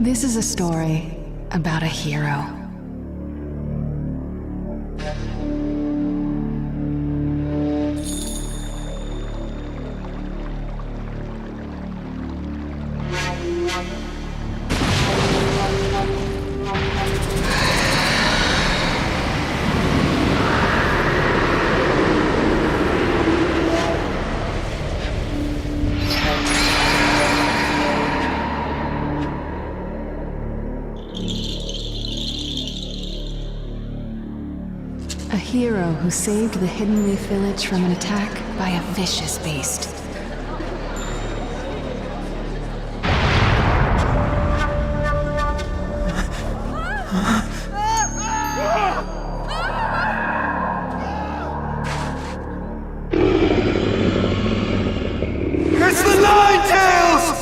This is a story about a hero. A hero who saved the Hidden Leaf Village from an attack by a vicious beast. It's the Ninetales!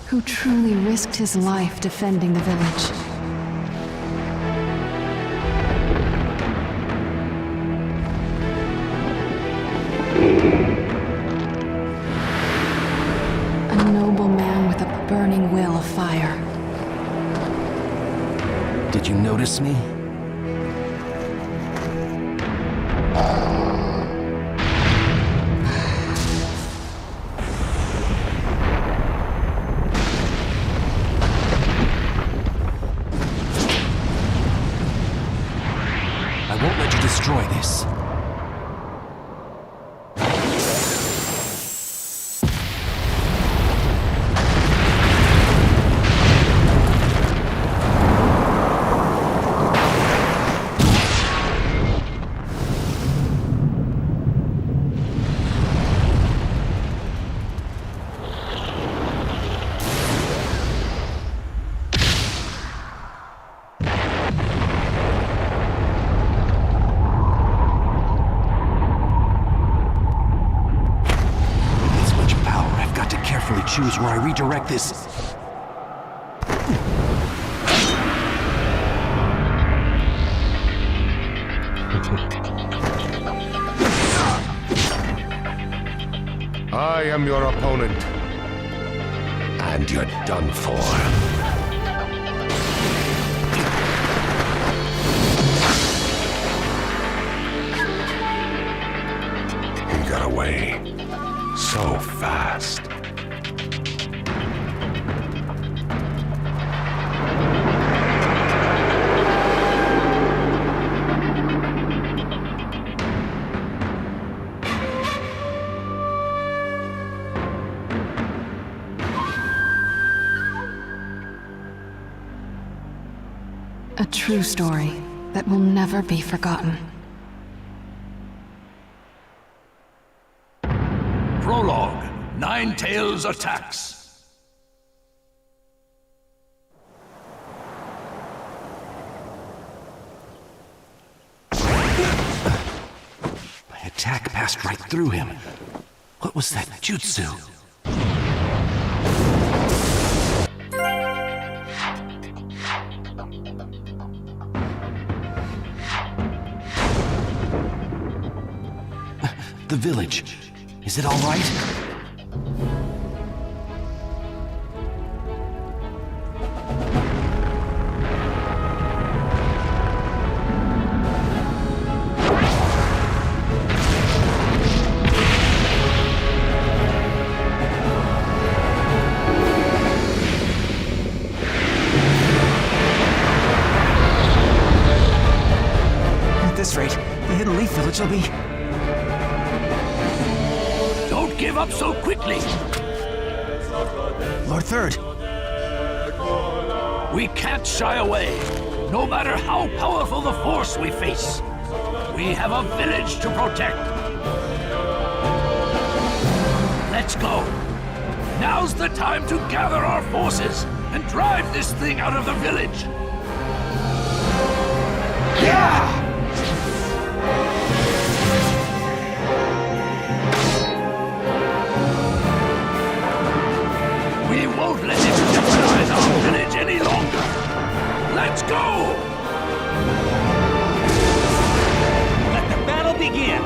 Who truly risked his life defending the village. A noble man with a burning will of fire. Did you notice me? I won't let you destroy this. Choose where I redirect this. I am your opponent. And you're done for. He got away so fast. A true story that will never be forgotten. Prologue. Ninetales attacks. My attack passed right through him. What was that jutsu? The village. Is it all right? At this rate, the Hidden Leaf Village will be... Don't give up so quickly. Lord Third. We can't shy away, no matter how powerful the force we face. We have a village to protect. Let's go. Now's the time to gather our forces and drive this thing out of the village. We won't let it jeopardize our village any longer. Let's go! Let the battle begin!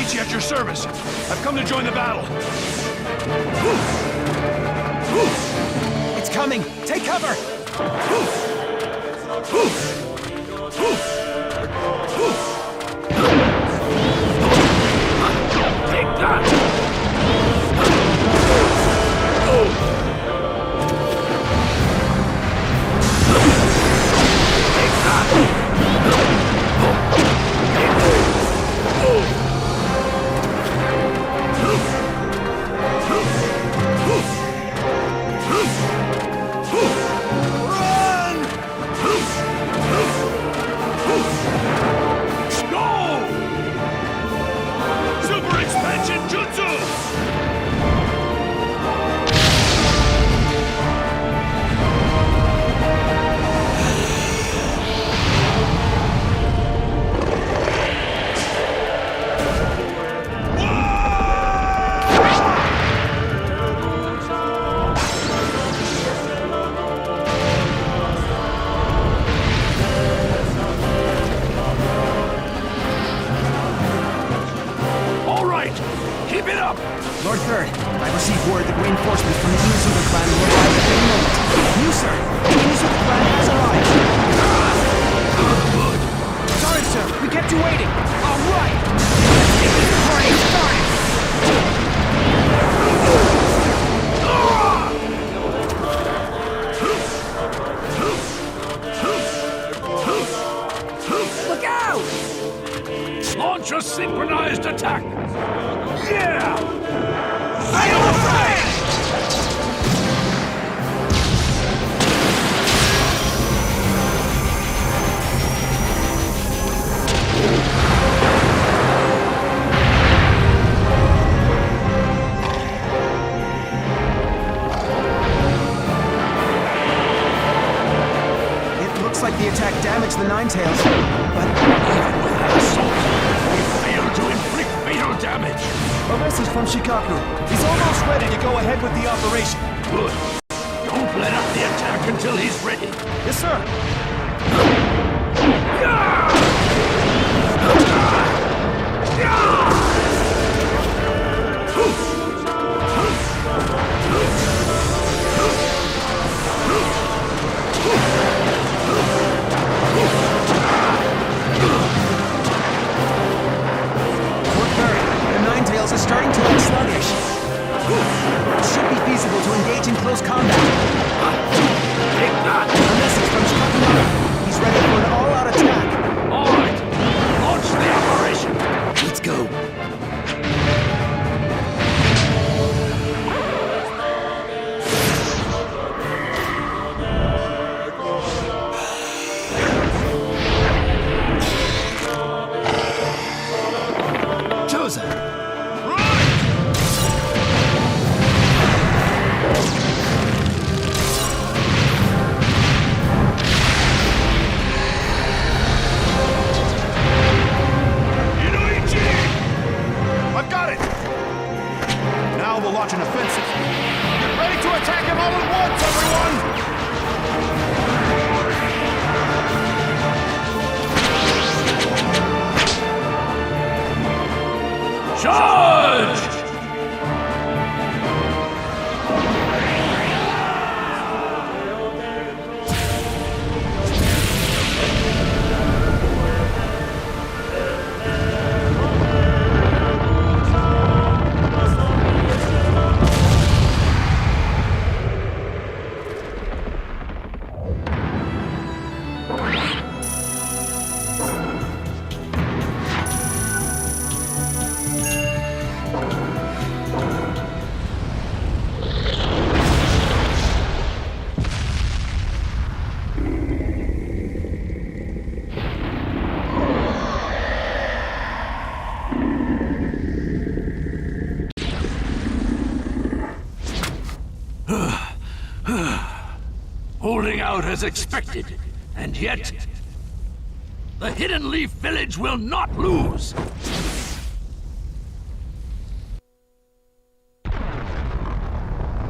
At your service. I've come to join the battle. It's coming! Take cover! Take that! Lord Third, I've received word that reinforcements from the Inuzuka clan will arrive at any moment. You, sir, the Inuzuka clan has arrived. Good. Sorry, sir, we kept you waiting. All right! Let's get this party started! Look out! Launch a synchronized attack! Yeah! Fire the fire! It looks like the attack damaged the Ninetails, but Even with that assault, we failed to inflict fatal damage! a message from Shikaku. He's almost ready to go ahead with the operation. Good. Don't let up the attack until he's ready. Yes, sir. The Ninetails are starting to look sluggish. It should be feasible to engage in close combat. Take that! A message from Shikaku. He's ready for an all-out attack. All right. Launch the operation. Let's go. holding out as expected, and yet the Hidden Leaf Village will not lose.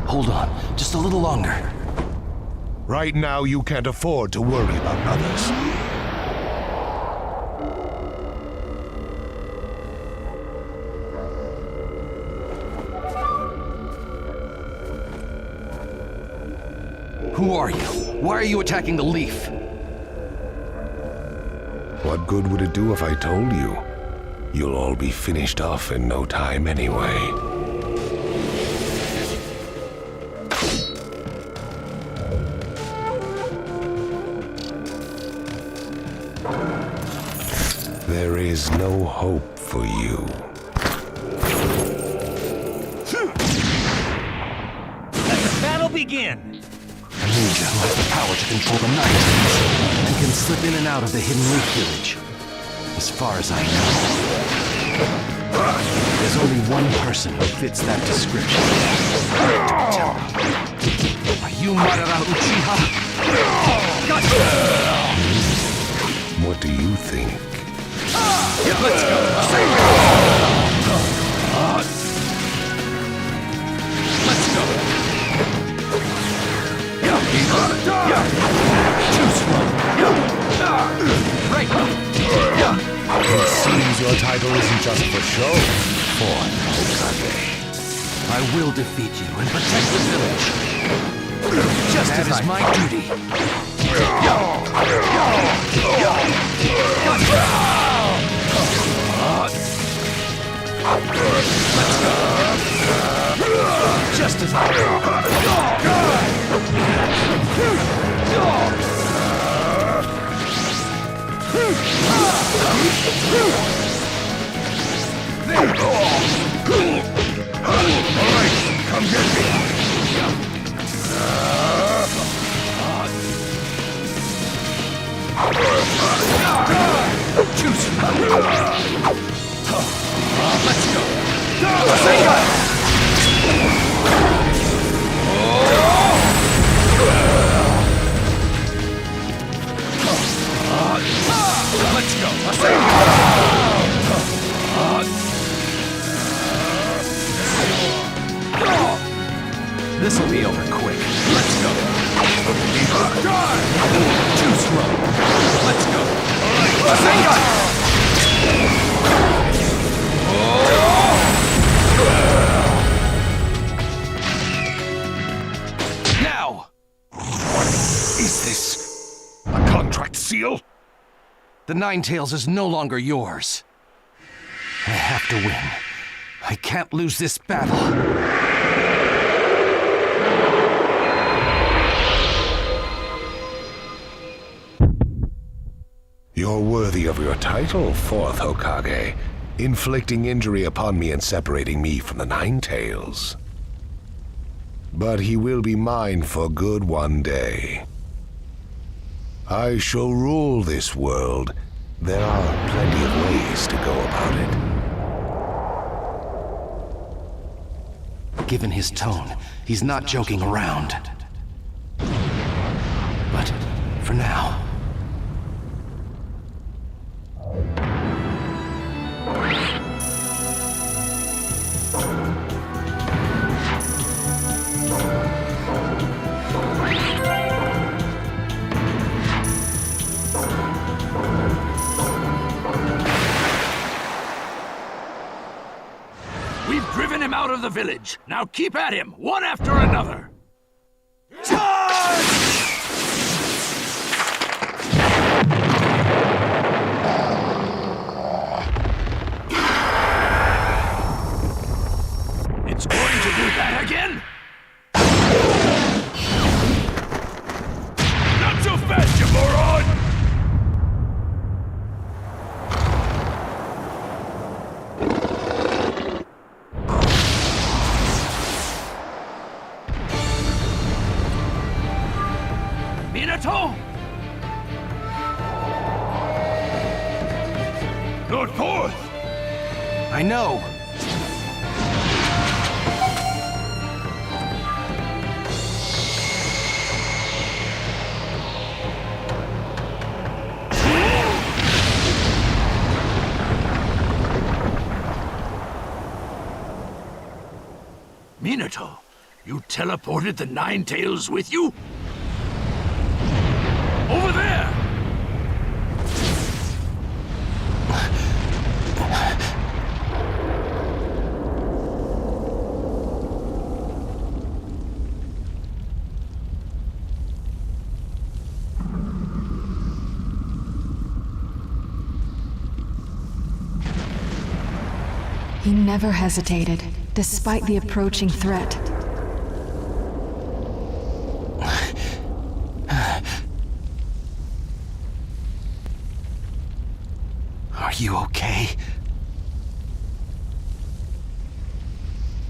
Hold on, just a little longer. Right now, you can't afford to worry about others. Who are you? Why are you attacking the leaf? What good would it do if I told you? You'll all be finished off in no time anyway. There is no hope for you. Let the battle begin! A ninja who has the power to control the night and can slip in and out of the Hidden Leaf Village. As far as I know, there's only one person who fits that description. Don't tell me. Are you Madara Uchiha? What do you think? Let's go! Let's go! Too slow! Right! It seems your title isn't just for show, Fourth Hokage. I will defeat you and protect the village. Just as is my duty. Let's go. Just as I Alright, come get me! Let's go. Let's go. This'll be over quick. Let's go. Too slow. Let's go. Now! Is this a contract seal? The Ninetales is no longer yours. I have to win. I can't lose this battle. You're worthy of your title, Fourth Hokage, inflicting injury upon me and separating me from the Ninetales. But he will be mine for good one day. I shall rule this world. There are plenty of ways to go about it. Given his tone, he's not joking around. But for now... We've driven him out of the village. Now keep at him, one after another. Charge! It's going to do that again? Not so fast, you moron! Minato? Lord Fourth! I know! Minato, you teleported the Nine Tails with you? Over there! He never hesitated, despite the approaching threat. Are you okay?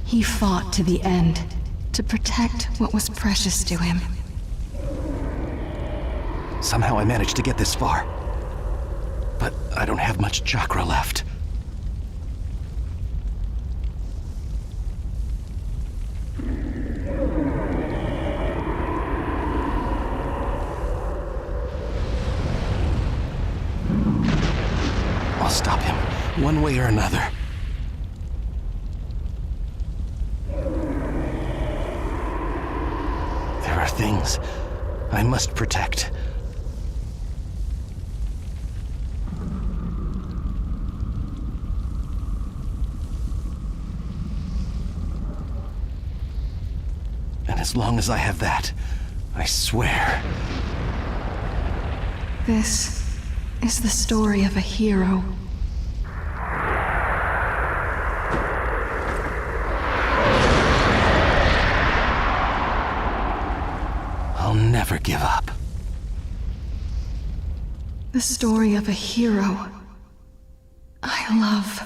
He fought to the end, to protect what was precious to him. Somehow I managed to get this far. But I don't have much chakra left. I'll stop him, one way or another. There are things I must protect. And as long as I have that, I swear. This is the story of a hero. I'll never give up. The story of a hero I love.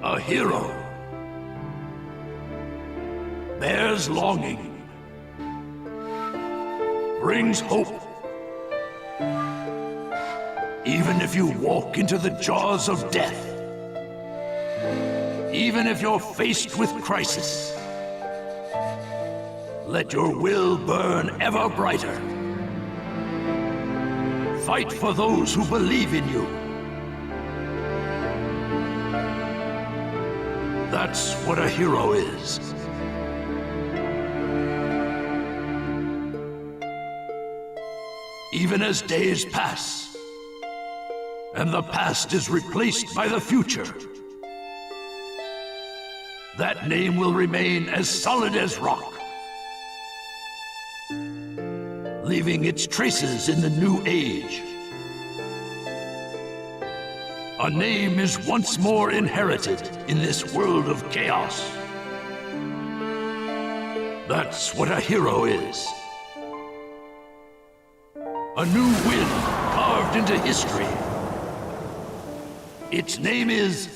A hero bears longing, brings hope. Even if you walk into the jaws of death, even if you're faced with crisis, let your will burn ever brighter. Fight for those who believe in you. That's what a hero is. Even as days pass, and the past is replaced by the future, that name will remain as solid as rock, leaving its traces in the new age. A name is once more inherited in this world of chaos. That's what a hero is. A new wind carved into history. Its name is...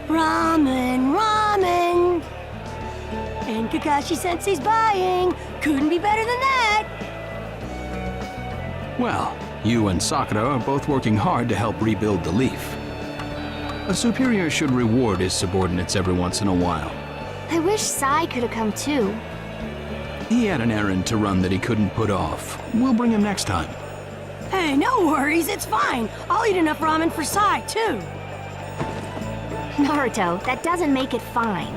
Ramen, ramen! And Kakashi-sensei's buying! Couldn't be better than that! Well, you and Sakura are both working hard to help rebuild the Leaf. A superior should reward his subordinates every once in a while. I wish Sai could have come too. He had an errand to run that he couldn't put off. We'll bring him next time. Hey, no worries, it's fine. I'll eat enough ramen for Sai, too. Naruto, that doesn't make it fine.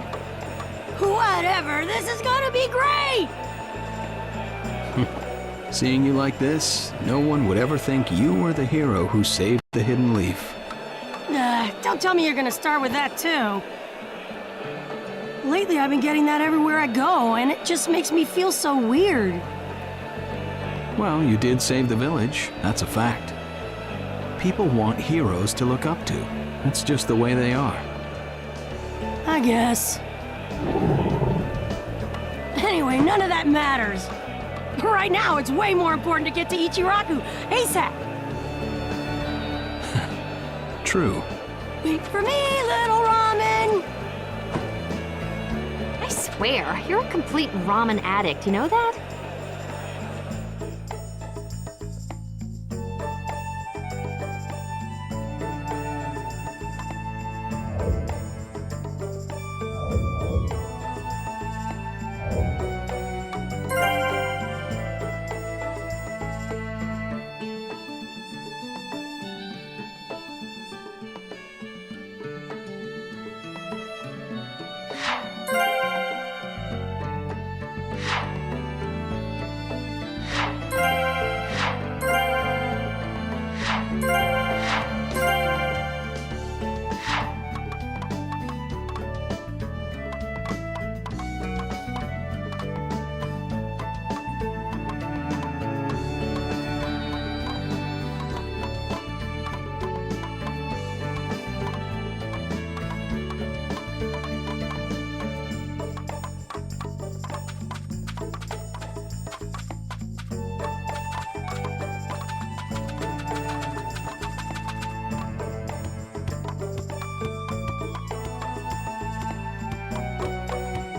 Whatever, this is gonna be great! Seeing you like this, no one would ever think you were the hero who saved the Hidden Leaf. Don't tell me you're gonna start with that, too. Lately, I've been getting that everywhere I go, and it just makes me feel so weird. Well, you did save the village, that's a fact. People want heroes to look up to. That's just the way they are. I guess. Anyway, none of that matters. Right now, it's way more important to get to Ichiraku ASAP. True. Wait for me, little ramen. I swear, you're a complete ramen addict, you know that?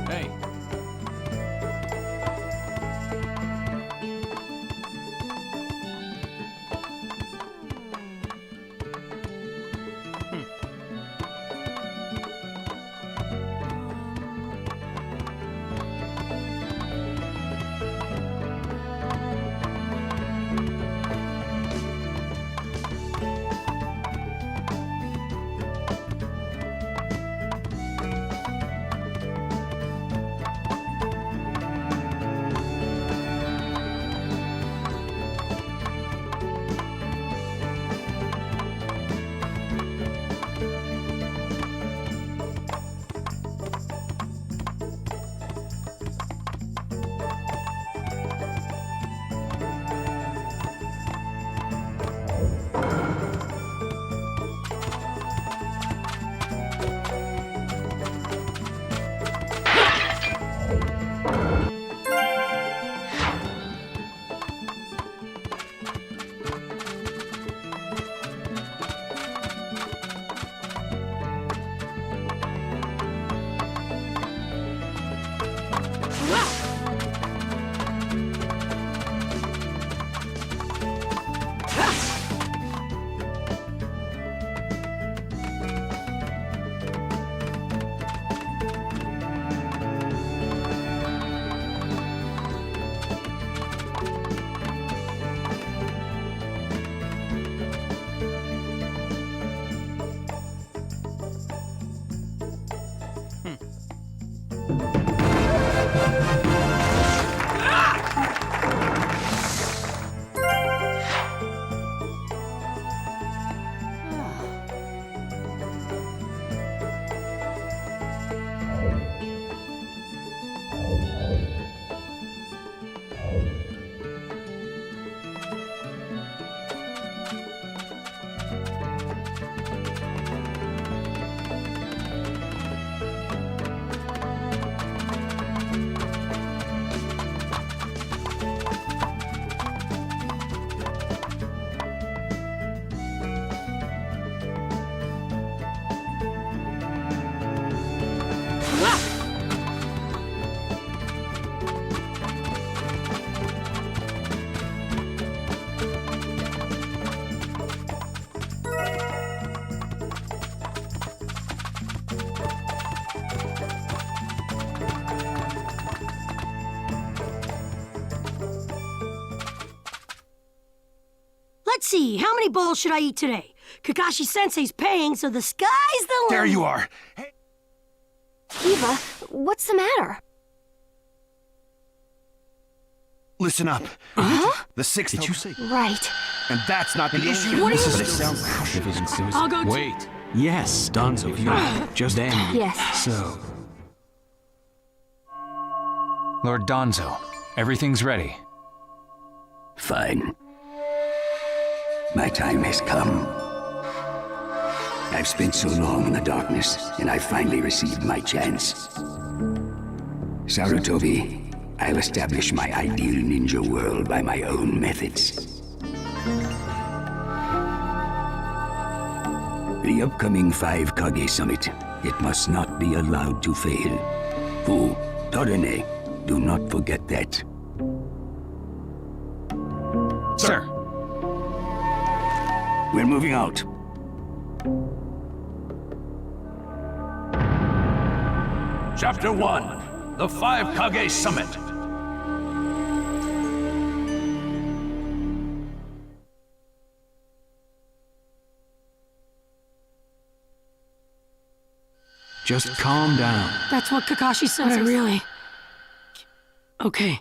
Hey. Let's see, how many bowls should I eat today? Kakashi-sensei's paying, so the sky's the limit. There you are. Hey, Eva, what's the matter? listen up. The sixth. Did you say? Right. And that's not the issue. What are you- But it sounds. I'll go Wait. Yes, Donzo, you. Just then. Yes. So, Lord Donzo, everything's ready. Fine. My time has come. I've spent so long in the darkness, and I finally received my chance. Sarutobi, I'll establish my ideal ninja world by my own methods. The upcoming 5 Kage Summit, it must not be allowed to fail. Fu, Torene, do not forget that. Sir. We're moving out. Chapter 1, the 5 Kage Summit. Just calm down. That's what Kakashi said. But I really... Okay.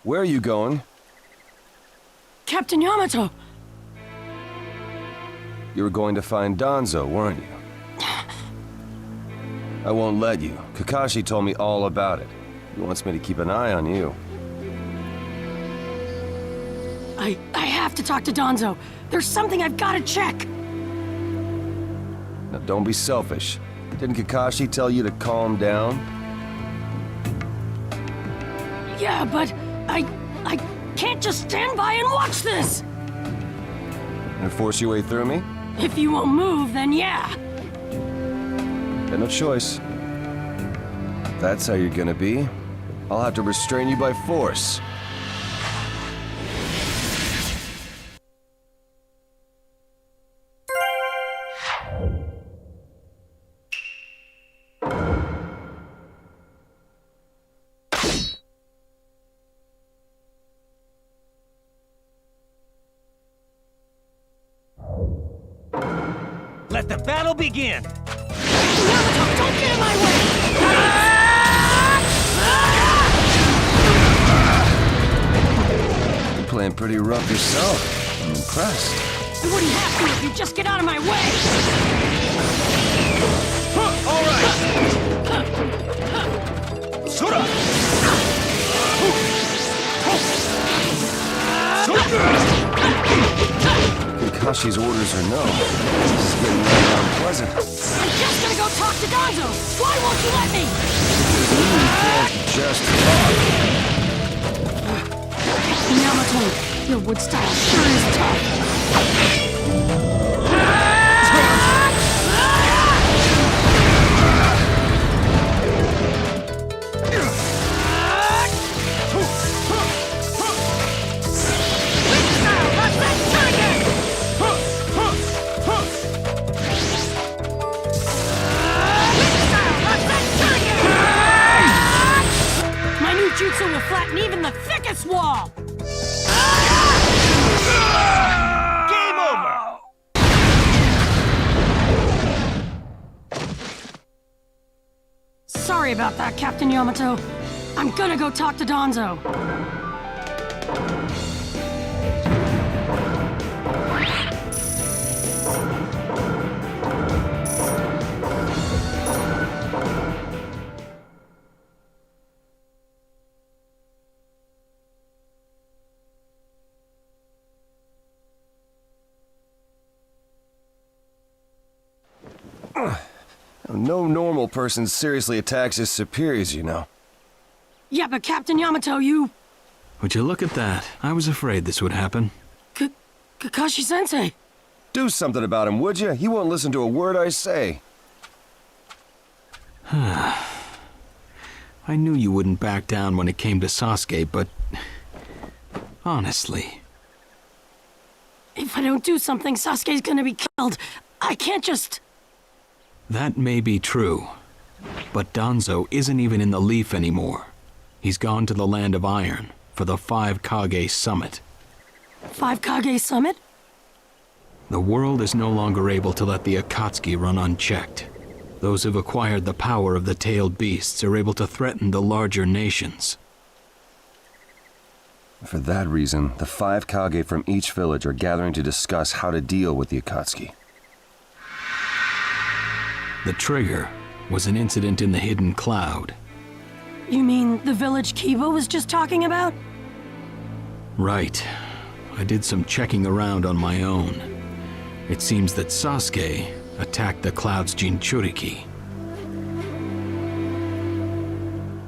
Where are you going? Captain Yamato! You were going to find Danzo, weren't you? I won't let you. Kakashi told me all about it. He wants me to keep an eye on you. I have to talk to Danzo. There's something I've got to check. Now don't be selfish. Didn't Kakashi tell you to calm down? Yeah, but I can't just stand by and watch this! And force your way through me? If you won't move, then yeah. Got no choice. If that's how you're gonna be, I'll have to restrain you by force. Let the battle begin! Yamato, don't get in my way! You're playing pretty rough yourself. I'm impressed. You wouldn't have to if you just get out of my way! All right! Sura! Kakashi's orders are no. This is getting rather unpleasant. I'm just gonna go talk to Danzo! Why won't you let me? You can't just talk. Yamato, your wood style sure is tough. Jutsu will flatten even the thickest wall! Game over! Sorry about that, Captain Yamato. I'm gonna go talk to Danzo. No normal person seriously attacks his superiors, you know. Yeah, but Captain Yamato, you... Would you look at that? I was afraid this would happen. Kakashi-sensei. Do something about him, would you? He won't listen to a word I say. I knew you wouldn't back down when it came to Sasuke, but... honestly... If I don't do something, Sasuke's gonna be killed. I can't just... That may be true, but Danzo isn't even in the Leaf anymore. He's gone to the Land of Iron for the 5 Kage Summit. 5 Kage Summit? The world is no longer able to let the Akatsuki run unchecked. Those who've acquired the power of the tailed beasts are able to threaten the larger nations. For that reason, the 5 Kage from each village are gathering to discuss how to deal with the Akatsuki. The trigger was an incident in the Hidden Cloud. You mean the village Kiba was just talking about? Right. I did some checking around on my own. It seems that Sasuke attacked the Cloud's Jinchuriki.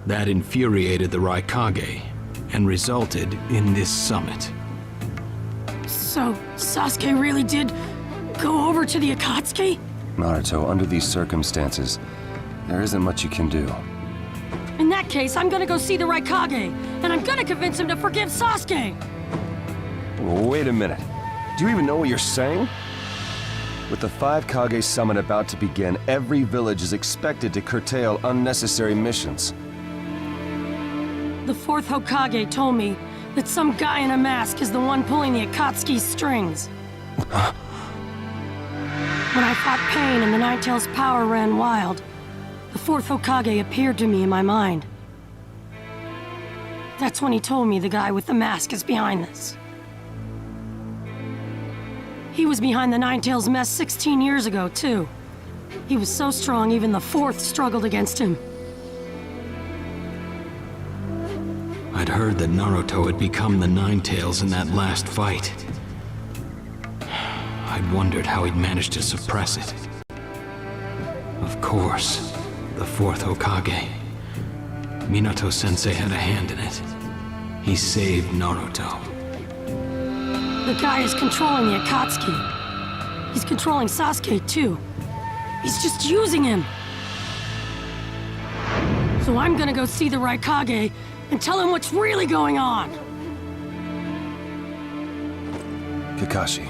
That infuriated the Raikage and resulted in this summit. So, Sasuke really did go over to the Akatsuki? Naruto, under these circumstances, there isn't much you can do. In that case, I'm gonna go see the Raikage, and I'm gonna convince him to forgive Sasuke! Wait a minute. Do you even know what you're saying? With the 5 Kage Summit about to begin, every village is expected to curtail unnecessary missions. The 4th Hokage told me that some guy in a mask is the one pulling the Akatsuki's strings. When I fought Pain and the Ninetales' power ran wild, the 4th Hokage appeared to me in my mind. That's when he told me the guy with the mask is behind this. He was behind the Ninetales mess 16 years ago, too. He was so strong, even the 4th struggled against him. I'd heard that Naruto had become the Ninetales in that last fight. I'd wondered how he'd managed to suppress it. Of course, the 4th Hokage. Minato-sensei had a hand in it. He saved Naruto. The guy is controlling the Akatsuki. He's controlling Sasuke, too. He's just using him. So I'm gonna go see the Raikage and tell him what's really going on. Kakashi.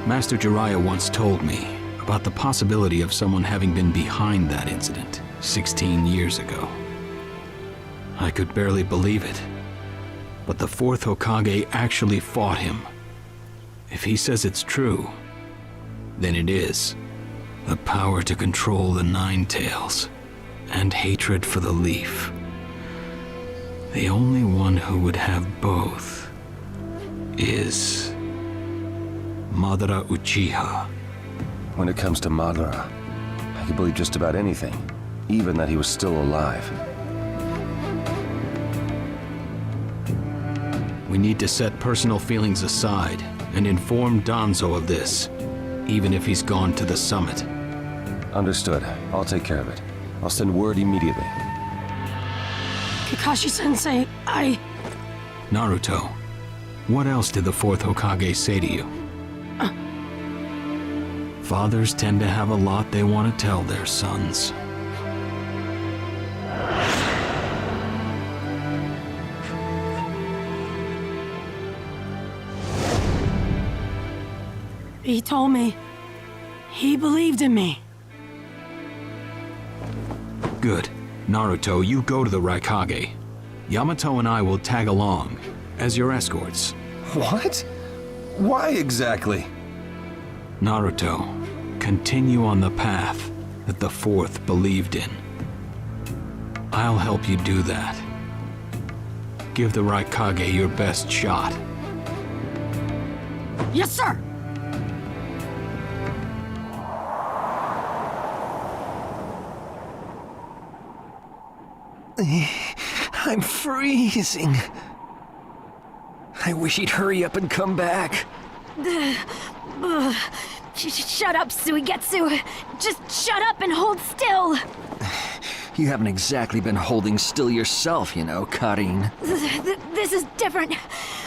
Master Jiraiya once told me about the possibility of someone having been behind that incident 16 years ago. I could barely believe it. But the 4th Hokage actually fought him. If he says it's true, then it is. The power to control the Ninetales, and hatred for the Leaf. The only one who would have both is Madara Uchiha. When it comes to Madara, I can believe just about anything, even that he was still alive. We need to set personal feelings aside and inform Danzo of this, even if he's gone to the summit. Understood. I'll take care of it. I'll send word immediately. Kakashi-sensei, Naruto, what else did the 4th Hokage say to you? Fathers tend to have a lot they want to tell their sons. He told me he believed in me. Good. Naruto, you go to the Raikage. Yamato and I will tag along as your escorts. What? Why exactly? Naruto, continue on the path that the 4th believed in. I'll help you do that. Give the Raikage your best shot. Yes, sir! I'm freezing. I wish he'd hurry up and come back. Shut up, Suigetsu. Just shut up and hold still. You haven't exactly been holding still yourself, you know, Karin. This is different.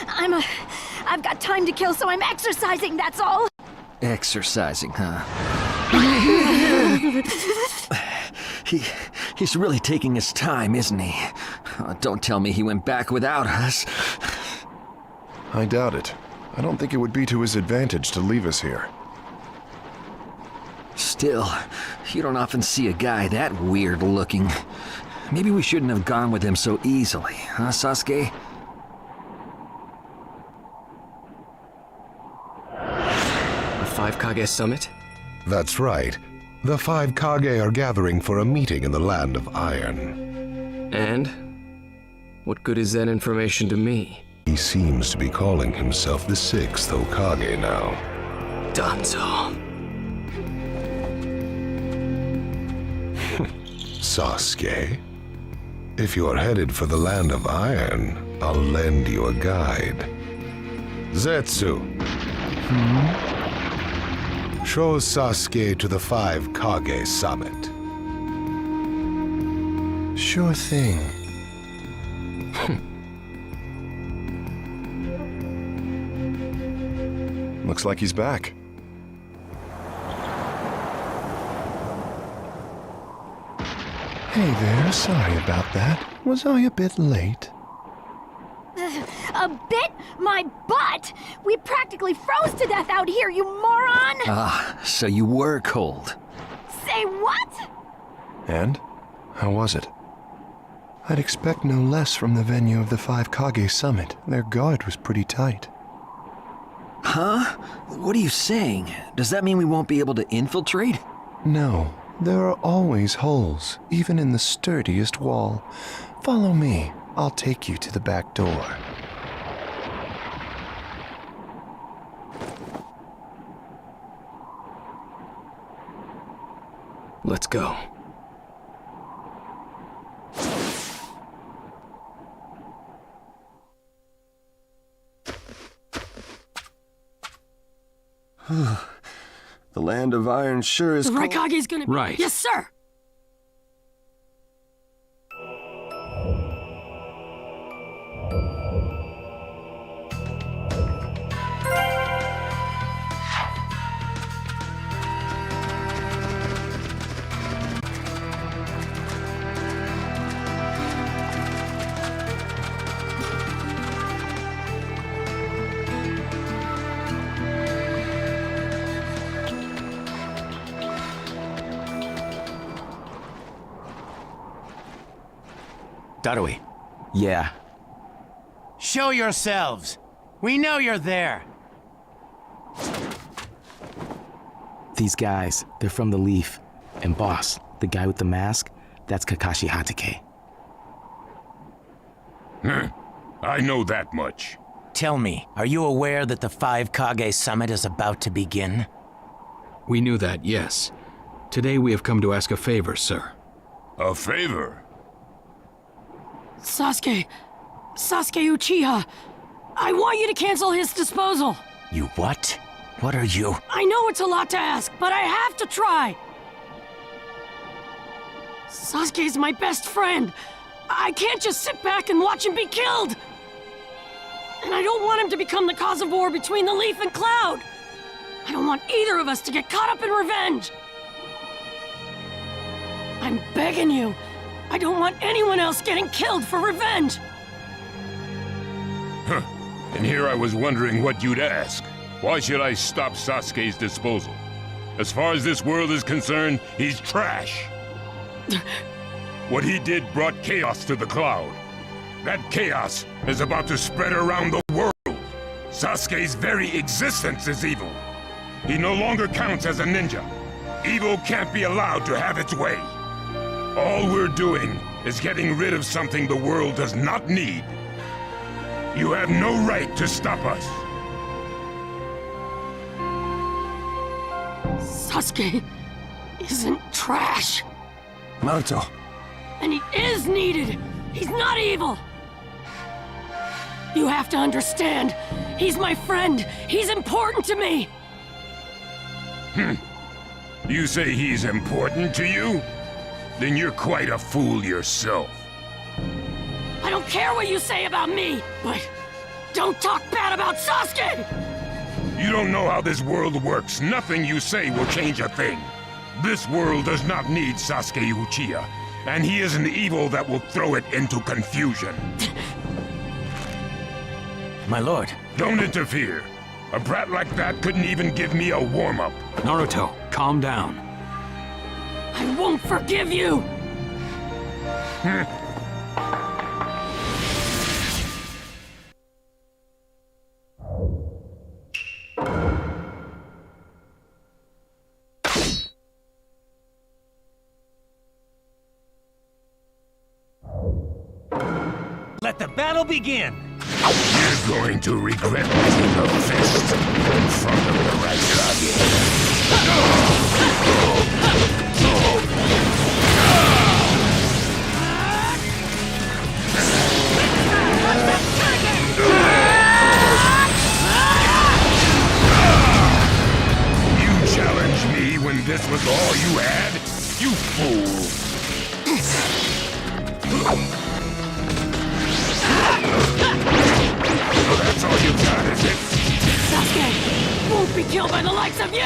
I've got time to kill, so I'm exercising, that's all. Exercising, huh? He's really taking his time, isn't he? Oh, don't tell me he went back without us. I doubt it. I don't think it would be to his advantage to leave us here. Still, you don't often see a guy that weird looking. Maybe we shouldn't have gone with him so easily, huh, Sasuke? A 5 Kage summit? That's right. The 5 Kage are gathering for a meeting in the Land of Iron. And? What good is that information to me? He seems to be calling himself the 6th Hokage now. Danzo. Sasuke, if you're headed for the Land of Iron, I'll lend you a guide. Zetsu. Show Sasuke to the 5 Kage summit. Sure thing. Looks like he's back. Hey there, sorry about that. Was I a bit late? A bit? My butt! We practically froze to death out here, you moron! Ah, so you were cold. Say what? And? How was it? I'd expect no less from the venue of the 5 Kage summit. Their guard was pretty tight. Huh? What are you saying? Does that mean we won't be able to infiltrate? No, there are always holes, even in the sturdiest wall. Follow me. I'll take you to the back door. Let's go. The Land of Iron sure is The Raikage's gonna be... Right. Yes, sir! Darui. Yeah. Show yourselves. We know you're there. These guys, they're from the Leaf. And boss, the guy with the mask, that's Kakashi Hatake. I know that much. Tell me, are you aware that the 5 Kage summit is about to begin? We knew that, yes. Today we have come to ask a favor, sir. A favor? Sasuke Uchiha, I want you to cancel his disposal. You what? What are you? I know it's a lot to ask, but I have to try. Sasuke's my best friend. I can't just sit back and watch him be killed. And I don't want him to become the cause of war between the Leaf and Cloud. I don't want either of us to get caught up in revenge. I'm begging you. I don't want anyone else getting killed for revenge. Huh. And here I was wondering what you'd ask. Why should I stop Sasuke's disposal? As far as this world is concerned, he's trash. What he did brought chaos to the Cloud. That chaos is about to spread around the world. Sasuke's very existence is evil. He no longer counts as a ninja. Evil can't be allowed to have its way. All we're doing is getting rid of something the world does not need. You have no right to stop us. Sasuke isn't trash. Naruto. And he is needed. He's not evil. You have to understand. He's my friend. He's important to me. You say he's important to you? Then you're quite a fool yourself. I don't care what you say about me, but don't talk bad about Sasuke! You don't know how this world works. Nothing you say will change a thing. This world does not need Sasuke Uchiha, and he is an evil that will throw it into confusion. My lord. Don't interfere. A brat like that couldn't even give me a warm-up. Naruto, calm down. I won't forgive you! Let the battle begin! You're going to regret making a fist in front of the Raikage. You challenged me when this was all you had? You fool! That's all you got, is it? Sasuke won't be killed by the likes of you!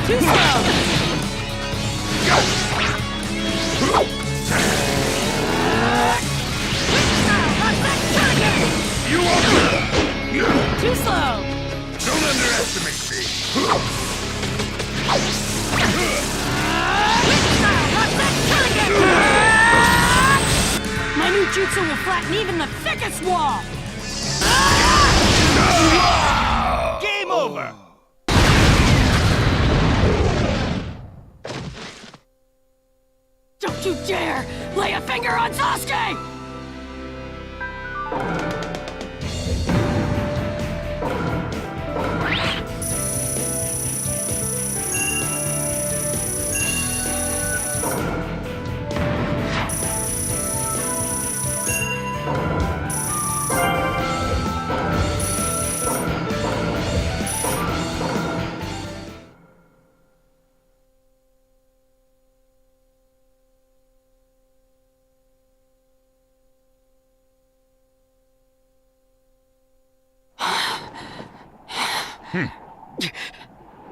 Too slow! Too slow! Don't underestimate me! My new jutsu will flatten even the thickest wall! Game over! Don't you dare lay a finger on Sasuke!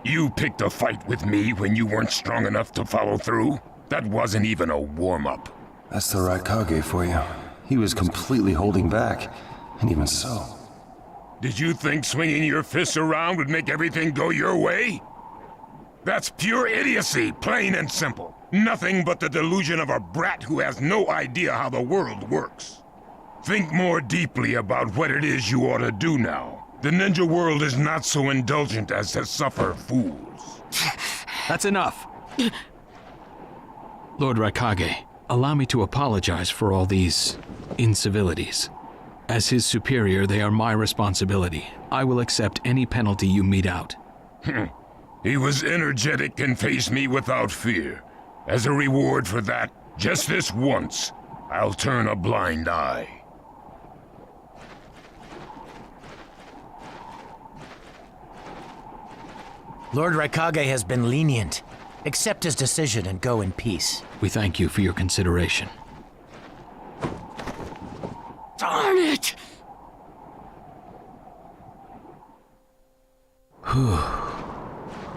You picked a fight with me when you weren't strong enough to follow through? That wasn't even a warm-up. That's the Raikage for you. He was completely holding back, and even so. Did you think swinging your fists around would make everything go your way? That's pure idiocy, plain and simple. Nothing but the delusion of a brat who has no idea how the world works. Think more deeply about what it is you ought to do now. The ninja world is not so indulgent as to suffer fools. That's enough. Lord Raikage, allow me to apologize for all these incivilities. As his superior, they are my responsibility. I will accept any penalty you mete out. He was energetic and faced me without fear. As a reward for that, just this once, I'll turn a blind eye. Lord Raikage has been lenient. Accept his decision and go in peace. We thank you for your consideration. Darn it!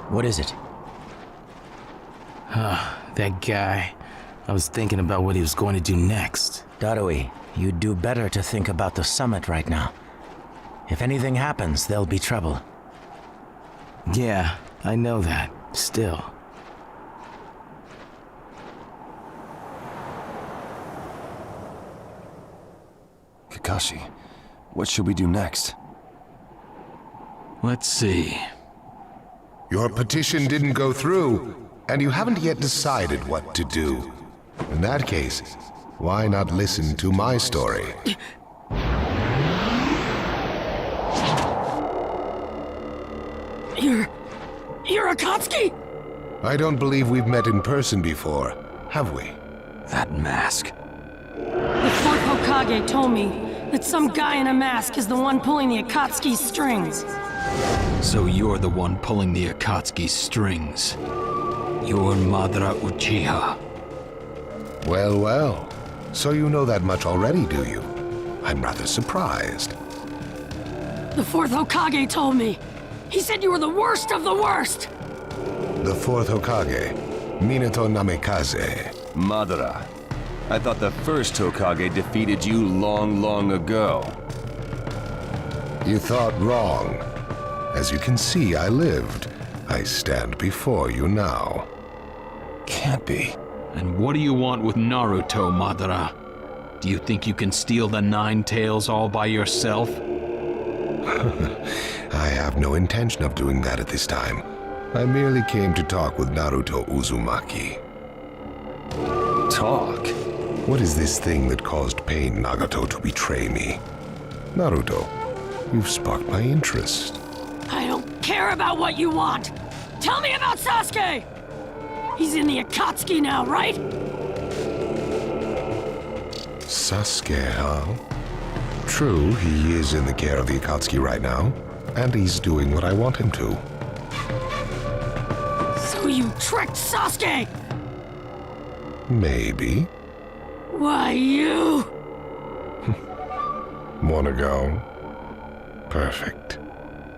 What is it? That guy. I was thinking about what he was going to do next. Darui, you'd do better to think about the summit right now. If anything happens, there'll be trouble. Yeah, I know that. Still. Kakashi, what should we do next? Let's see. Your petition didn't go through, and you haven't yet decided what to do. In that case, why not listen to my story? You're Akatsuki? I don't believe we've met in person before, have we? That mask. The fourth Hokage told me that some guy in a mask is the one pulling the Akatsuki's strings. So you're the one pulling the Akatsuki's strings. You're Madara Uchiha. Well, well. So you know that much already, do you? I'm rather surprised. The fourth Hokage told me. He said you were the worst of the worst! The fourth Hokage, Minato Namikaze. Madara. I thought the first Hokage defeated you long, long ago. You thought wrong. As you can see, I lived. I stand before you now. Can't be. And what do you want with Naruto, Madara? Do you think you can steal the Nine Tails all by yourself? I have no intention of doing that at this time. I merely came to talk with Naruto Uzumaki. Talk? What is this thing that caused Pain Nagato to betray me? Naruto, you've sparked my interest. I don't care about what you want! Tell me about Sasuke! He's in the Akatsuki now, right? Sasuke, huh? True, he is in the care of the Akatsuki right now, and he's doing what I want him to. So you tricked Sasuke! Maybe. Why, you... Wanna go? Perfect.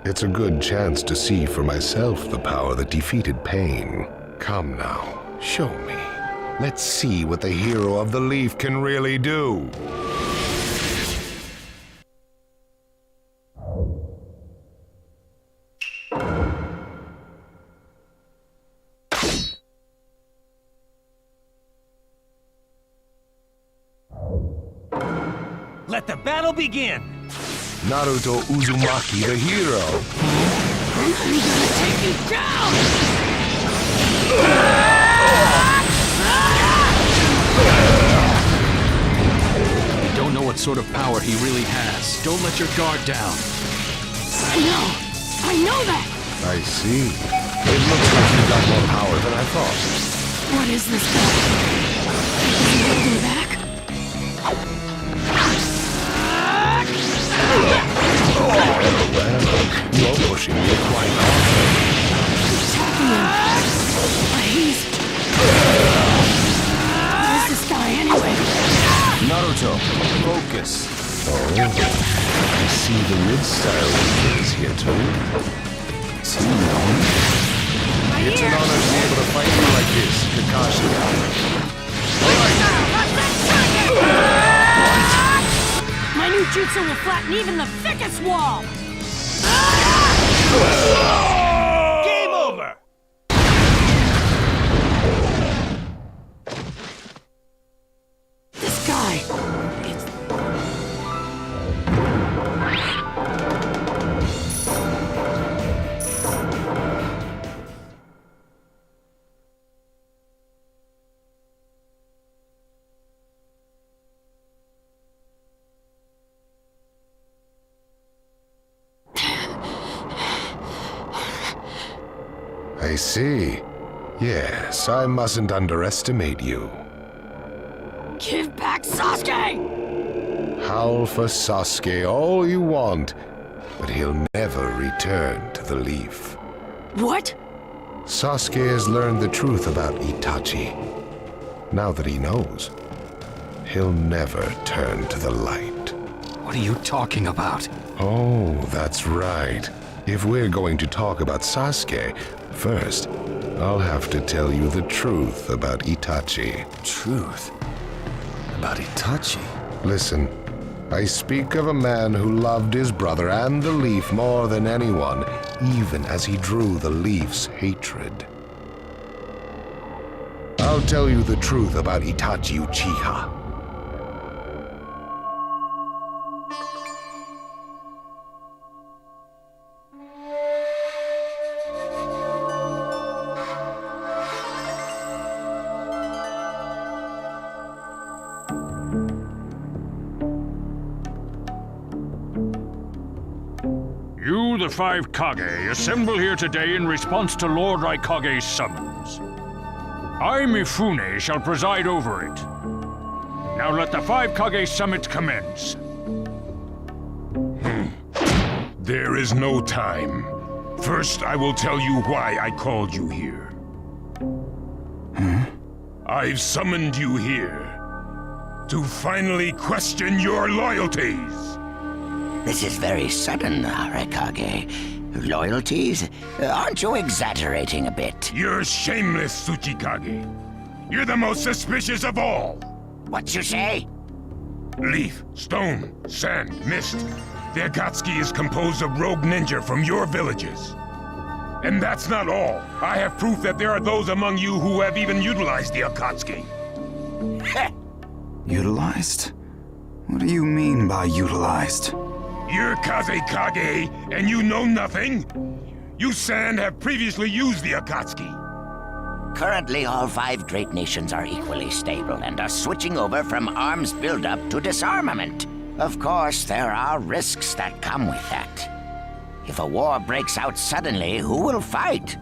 It's a good chance to see for myself the power that defeated Pain. Come now, show me. Let's see what the hero of the leaf can really do. Let the battle begin! Naruto Uzumaki, the hero. I'm gonna take you down! You don't know what sort of power he really has. Don't let your guard down. I know that! I see. It looks like you got more power than I thought. What is this guy? Is he holding back? Well, you're pushing me quite hard. Attacking him. He's... What is this guy anyway? Naruto, focus. Oh, I see the mid-style is here too. Is he known? It's an honor to be able to fight you like this, Kakashi. My new jutsu will flatten even the thickest wall! Game over! This guy... I see. Yes, I mustn't underestimate you. Give back Sasuke! Howl for Sasuke all you want, but he'll never return to the leaf. What? Sasuke has learned the truth about Itachi. Now that he knows, he'll never turn to the light. What are you talking about? Oh, that's right. If we're going to talk about Sasuke, first, I'll have to tell you the truth about Itachi. Truth? About Itachi? Listen, I speak of a man who loved his brother and the leaf more than anyone, even as he drew the leaf's hatred. I'll tell you the truth about Itachi Uchiha. five Kage assemble here today in response to Lord Raikage's summons. I, Mifune, shall preside over it. Now let the five Kage summit commence. There is no time. First, I will tell you why I called you here. I've summoned you here to finally question your loyalties. This is very sudden, Raikage. Loyalties? Aren't you exaggerating a bit? You're shameless, Tsuchikage. You're the most suspicious of all. What you say? Leaf, stone, sand, mist. The Akatsuki is composed of rogue ninja from your villages. And that's not all. I have proof that there are those among you who have even utilized the Akatsuki. Utilized? What do you mean by utilized? You're Kazekage, and you know nothing? You Sand have previously used the Akatsuki. Currently, all 5 great nations are equally stable and are switching over from arms buildup to disarmament. Of course, there are risks that come with that. If a war breaks out suddenly, who will fight?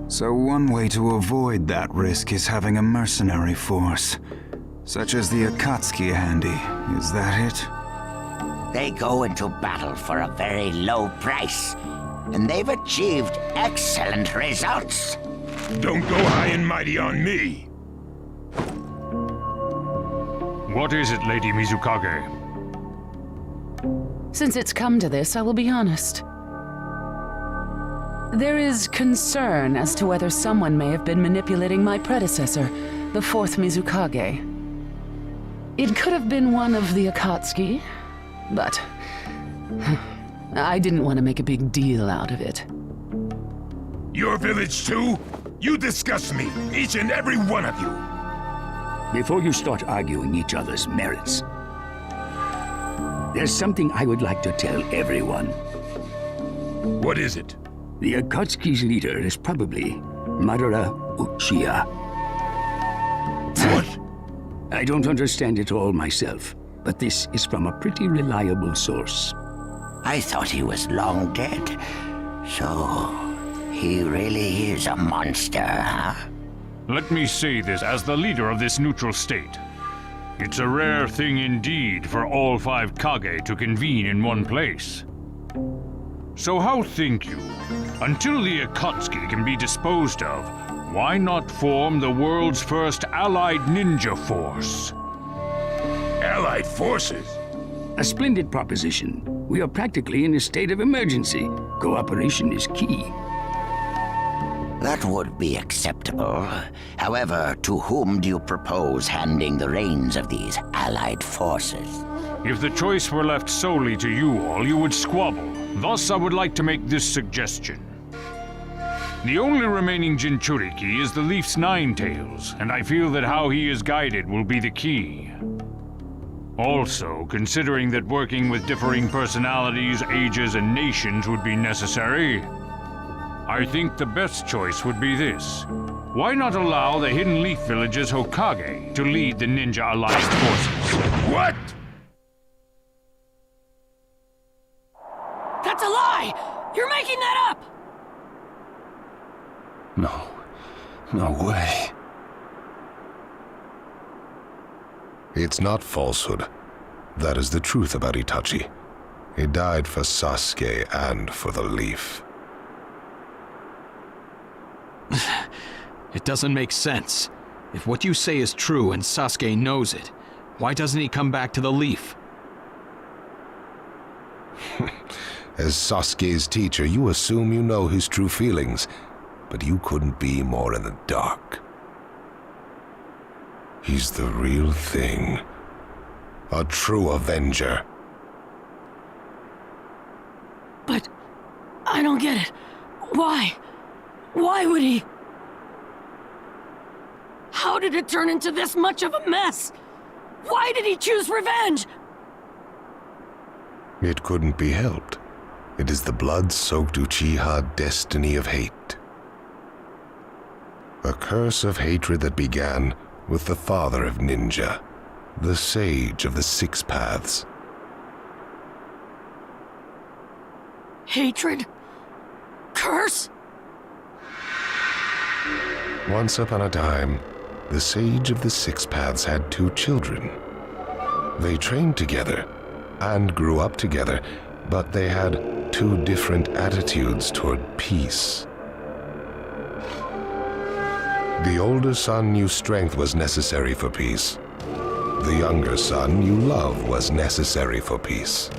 So one way to avoid that risk is having a mercenary force, such as the Akatsuki handy. Is that it? They go into battle for a very low price, and they've achieved excellent results. Don't go high and mighty on me. What is it, Lady Mizukage? Since it's come to this, I will be honest. There is concern as to whether someone may have been manipulating my predecessor, the 4th Mizukage. It could have been one of the Akatsuki, but I didn't want to make a big deal out of it. Your village too? You disgust me, each and every one of you. Before you start arguing each other's merits, there's something I would like to tell everyone. What is it? The Akatsuki's leader is probably Madara Uchiha. What? I don't understand it all myself, but this is from a pretty reliable source. I thought he was long dead. So, he really is a monster, huh? Let me say this as the leader of this neutral state. It's a rare thing indeed for all 5 Kage to convene in one place. So how think you? Until the Akatsuki can be disposed of, why not form the world's first allied ninja force? Allied forces? A splendid proposition. We are practically in a state of emergency. Cooperation is key. That would be acceptable. However, to whom do you propose handing the reins of these allied forces? If the choice were left solely to you all, you would squabble. Thus, I would like to make this suggestion. The only remaining Jinchuriki is the Leaf's 9 tails, and I feel that how he is guided will be the key. Also, considering that working with differing personalities, ages, and nations would be necessary, I think the best choice would be this. Why not allow the Hidden Leaf Village's Hokage to lead the Ninja Alliance forces? What? That's a lie! You're making that up! No way. It's not falsehood. That is the truth about Itachi. He died for Sasuke and for the Leaf. It doesn't make sense. If what you say is true and Sasuke knows it, why doesn't he come back to the Leaf? As Sasuke's teacher, you assume you know his true feelings, but you couldn't be more in the dark. He's the real thing. A true Avenger. But I don't get it. Why? Why would he? How did it turn into this much of a mess? Why did he choose revenge? It couldn't be helped. It is the blood-soaked Uchiha destiny of hate. A curse of hatred that began with the father of ninja, the sage of the 6 paths. Hatred? curse? Once upon a time, the Sage of the Six Paths had 2 children. They trained together and grew up together, but they had 2 different attitudes toward peace. The older son knew strength was necessary for peace. The younger son knew love was necessary for peace.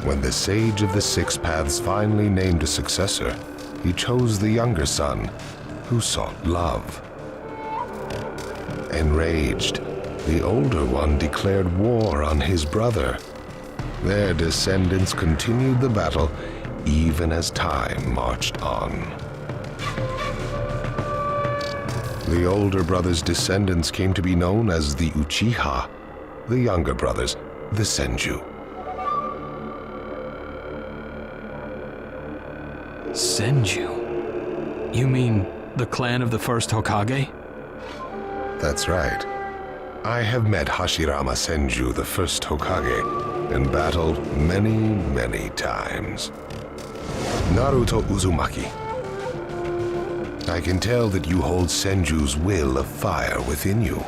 When the Sage of the Six Paths finally named a successor, he chose the younger son, who sought love. Enraged, the older one declared war on his brother. Their descendants continued the battle even as time marched on. The older brother's descendants came to be known as the Uchiha, the younger brothers, the Senju. Senju? You mean the clan of the first Hokage? That's right. I have met Hashirama Senju, the first Hokage, in battle many, many times. Naruto Uzumaki. I can tell that you hold Senju's will of fire within you.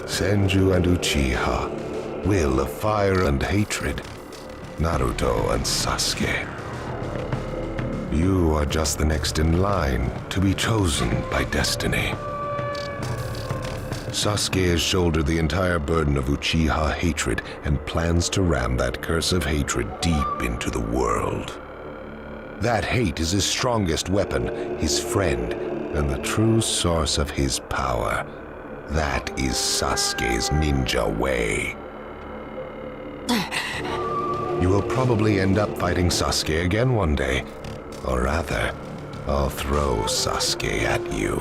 Senju and Uchiha, will of fire and hatred. Naruto and Sasuke. You are just the next in line to be chosen by destiny. Sasuke has shouldered the entire burden of Uchiha hatred and plans to ram that curse of hatred deep into the world. That hate is his strongest weapon, his friend, and the true source of his power. That is Sasuke's ninja way. You will probably end up fighting Sasuke again one day. Or rather, I'll throw Sasuke at you.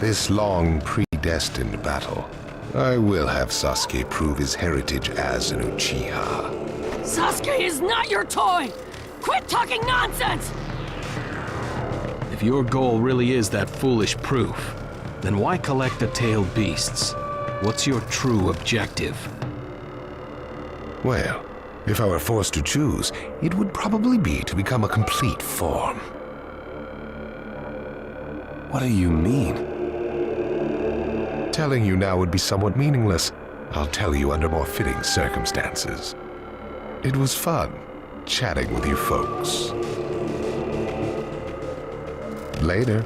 This long, predestined battle, I will have Sasuke prove his heritage as an Uchiha. Sasuke is not your toy! Quit talking nonsense! If your goal really is that foolish proof, then why collect the tailed beasts? What's your true objective? Well, if I were forced to choose, it would probably be to become a complete form. What do you mean? Telling you now would be somewhat meaningless. I'll tell you under more fitting circumstances. It was fun chatting with you folks. Later.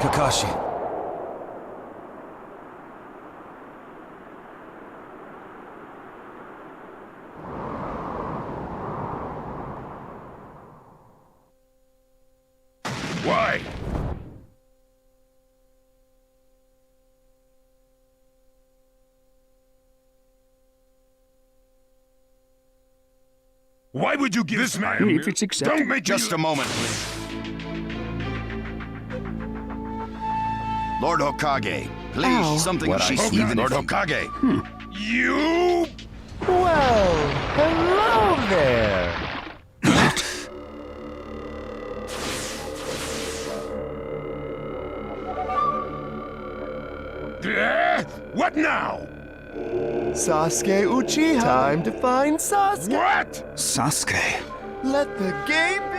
Kakashi. Why? Why would you give this man? If it's accepted. Don't make Just a moment, please. Lord Hokage, please, Ow. something What she I see, even Lord if Hokage. You. Well, hello there. What now? Sasuke Uchiha. Time to find Sasuke. What? Sasuke? Let the game be.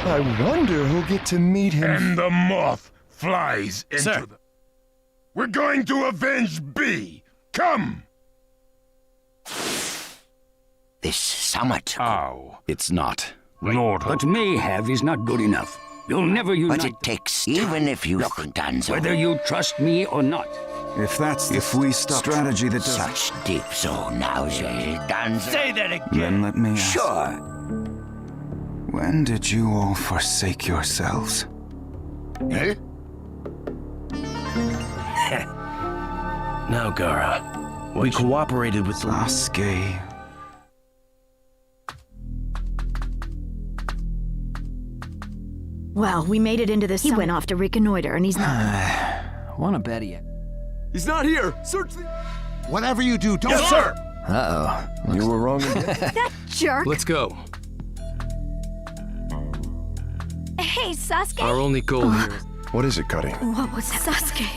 I wonder who'll get to meet him. And the moth flies into Sir. the... We're going to avenge B. Come. This summit. Oh. It's not. Lord. But may have is not good enough. You'll never unite. But it takes time. Even if you think Danzo. Whether you trust me or not. If that's the strategy that does... Such deep so nausea, Danzo. Say that again. Then let me ask. Sure. When did you all forsake yourselves? Eh? Now, Gaara, we cooperated with Sasuke. Well, we made it into this. He went off to reconnoiter, and he's not. Wanna bet he... He's not here. Search the. Whatever you do, don't... Yes, sir. Uh-oh. You were wrong again. That jerk! Let's go. Hey, Sasuke! Our only goal here is... What is it, Cuddy? What was that? Sasuke?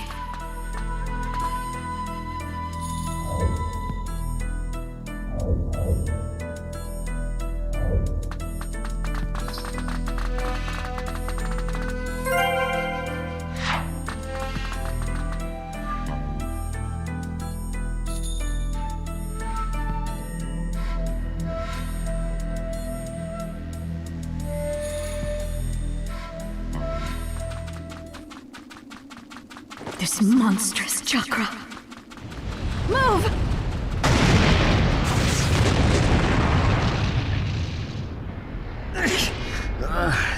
this monstrous chakra. Move!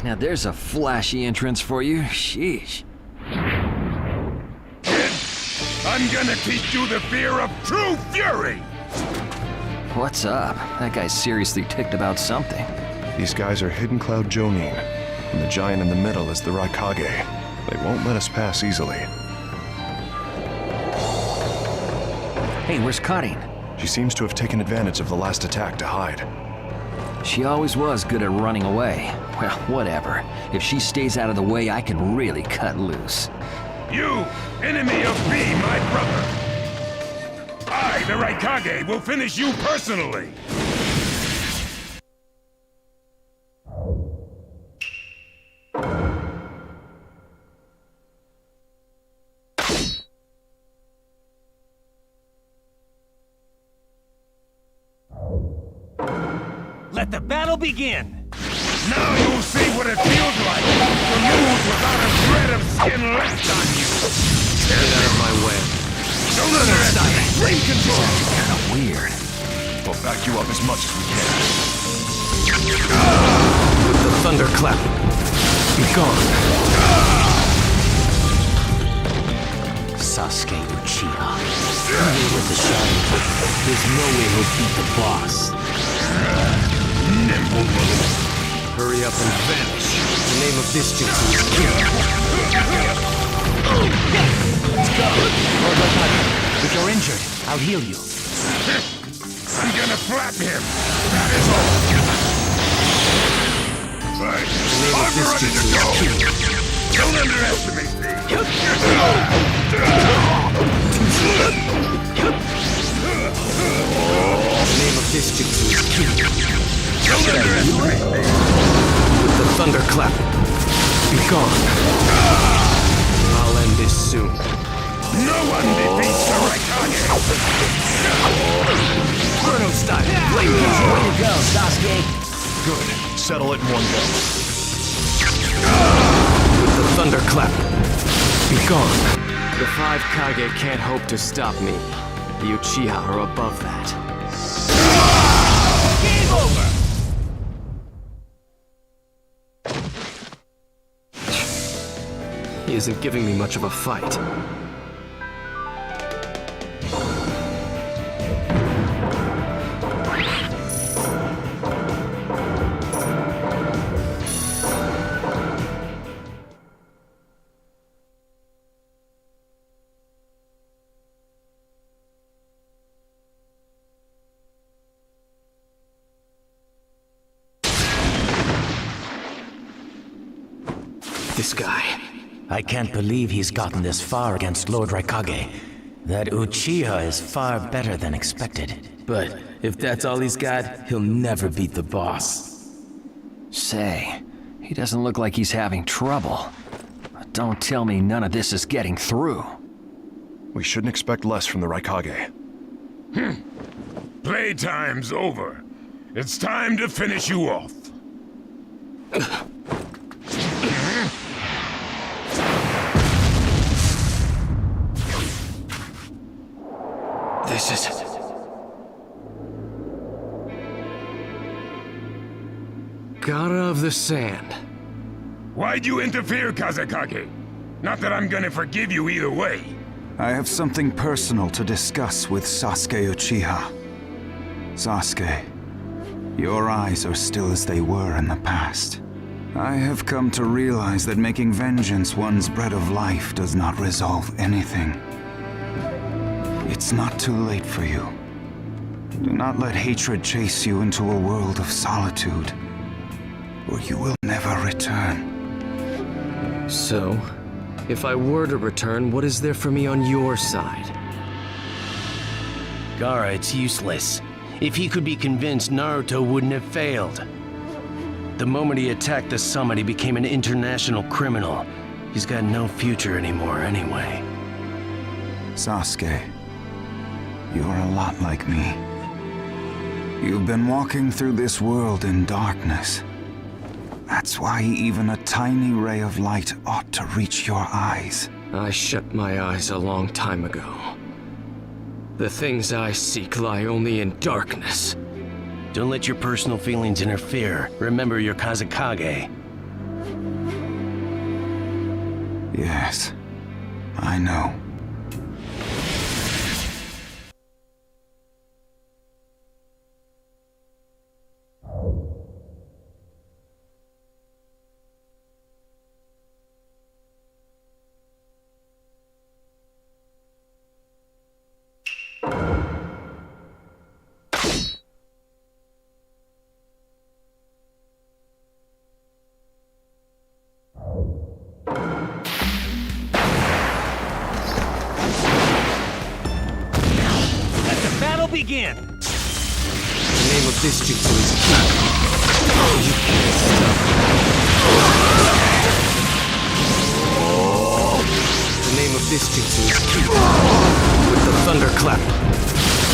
Now there's a flashy entrance for you. Sheesh. I'm gonna teach you the fear of true fury! What's up? That guy's seriously ticked about something. These guys are Hidden Cloud Jonin, and the giant in the middle is the Raikage. They won't let us pass easily. Hey, where's Karin? She seems to have taken advantage of the last attack to hide. She always was good at running away. Well, whatever. If she stays out of the way, I can really cut loose. You, enemy of me, my brother! I, the Raikage, will finish you personally! Let the battle begin! Now you'll see what it feels like to lose without a shred of skin left on you! Get out of my way. Don't underestimate flame control! Kinda weird. We'll back you up as much as we can. With the thunderclap, be gone. Sasuke Uchiha. Even with the Shining, there's no way he'll beat the boss. Nimble little. Hurry up and vanish. The name of this jutsu is kill. Let's go! Lord Raikage, if you're injured, I'll heal you. I'm gonna flap him. That is all. Right. I'm ready to go. Don't underestimate me. The name of this jutsu is kill. Don't underestimate me. With the thunderclap, be gone. I'll end this soon. No one defeats the Raikage! Inferno style, flame Way control. to go, Sasuke! Good. Settle it in one go. With the thunderclap, be gone. The 5 Kage can't hope to stop me. The Uchiha are above that. Game over! He isn't giving me much of a fight. This guy. I can't believe he's gotten this far against Lord Raikage. That Uchiha is far better than expected. But if that's all he's got, he'll never beat the boss. Say, he doesn't look like he's having trouble. But don't tell me none of this is getting through. We shouldn't expect less from the Raikage. Playtime's over. It's time to finish you off. This is... Gara of the Sand. Why'd you interfere, Kazekage? Not that I'm gonna forgive you either way. I have something personal to discuss with Sasuke Uchiha. Sasuke, your eyes are still as they were in the past. I have come to realize that making vengeance one's bread of life does not resolve anything. It's not too late for you. Do not let hatred chase you into a world of solitude, or you will never return. So, if I were to return, what is there for me on your side? Gara, it's useless. If he could be convinced, Naruto wouldn't have failed. The moment he attacked the summit, he became an international criminal. He's got no future anymore anyway. Sasuke, you're a lot like me. You've been walking through this world in darkness. That's why even a tiny ray of light ought to reach your eyes. I shut my eyes a long time ago. The things I seek lie only in darkness. Don't let your personal feelings interfere. Remember your Kazekage. Yes, I know. Begin! The name of this jutsu is Ki. You can't stop me. The name of this jutsu is Ki. With the thunderclap,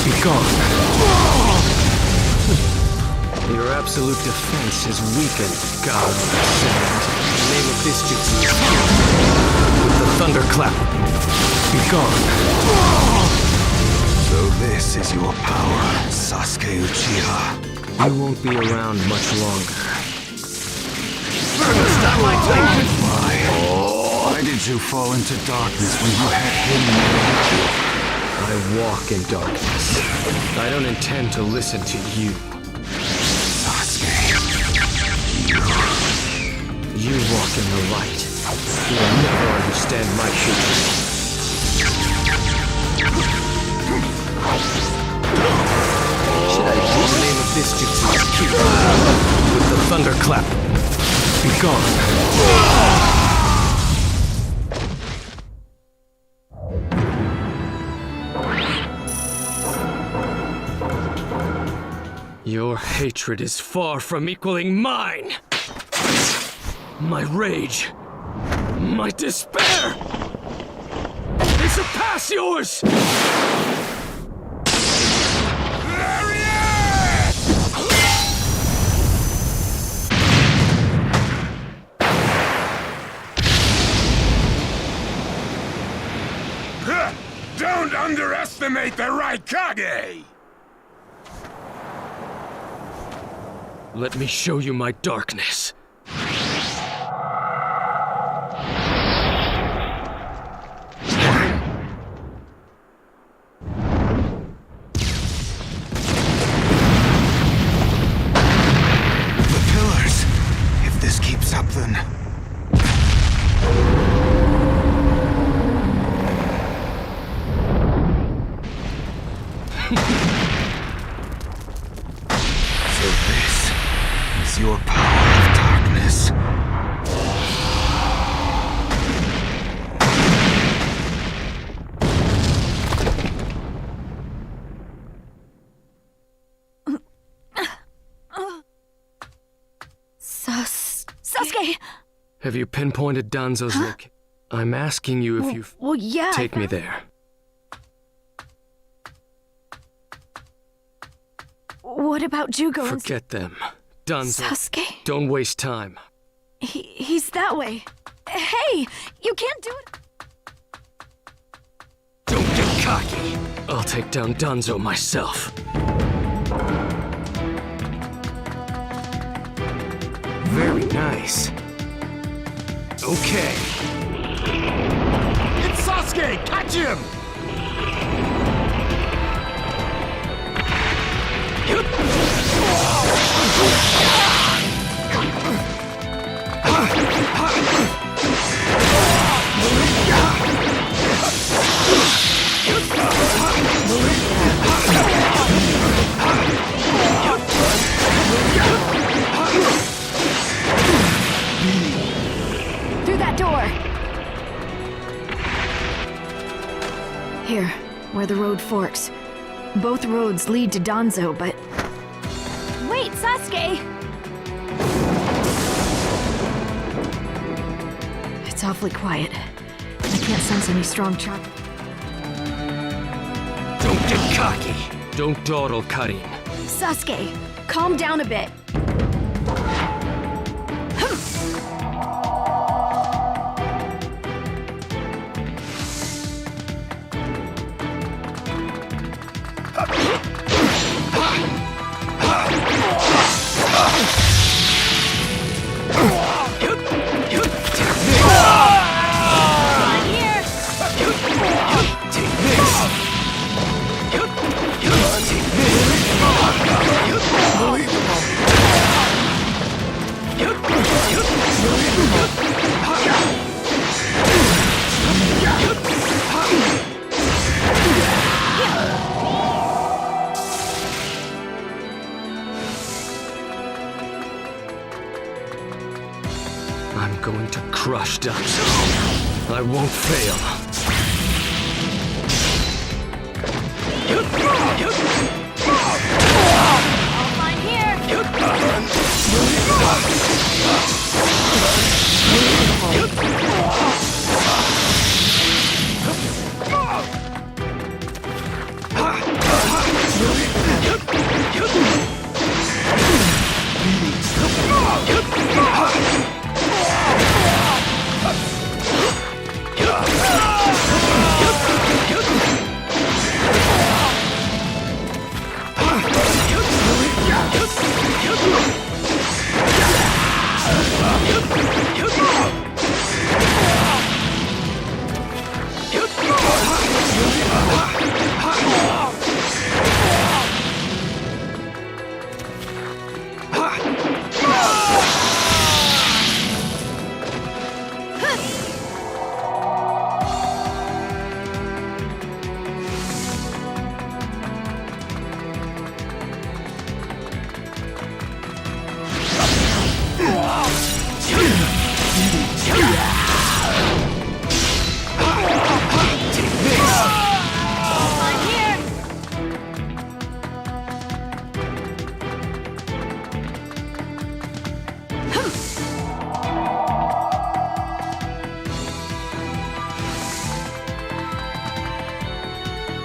be gone. Your absolute defense is weakened, God of the Sand. The name of this jutsu is Ki. With the thunderclap, be gone. So this is your power, Sasuke Uchiha. You won't be around much longer. Stop my time! Why did you fall into darkness when you had him? I walk in darkness. I don't intend to listen to you. Sasuke. You walk in the light. You will never understand my future. Should I do the name of this jutsu is Ki. With the thunderclap, be gone. Your hatred is far from equaling mine. My rage, my despair, they surpass yours. Don't underestimate the Raikage! Let me show you my darkness. The pillars. If this keeps up, then... So this is your power of darkness. Sasuke! Have you pinpointed Danzo's look? I'm asking you if you've... Well, yeah. Take me there. What about Jugo and... Forget them. Danzo. Sasuke? Don't waste time. He's that way. Hey! You can't do it! Don't get cocky. I'll take down Danzo myself. Very nice. Okay. It's Sasuke! Catch him! Through that door! Here, where the road forks. Both roads lead to Danzo, but... Wait, Sasuke! It's awfully quiet. I can't sense any strong charge. Don't get cocky. Don't dawdle, Karin. Sasuke, calm down a bit. I'm going to crush Danzo. I won't fail. All fine here.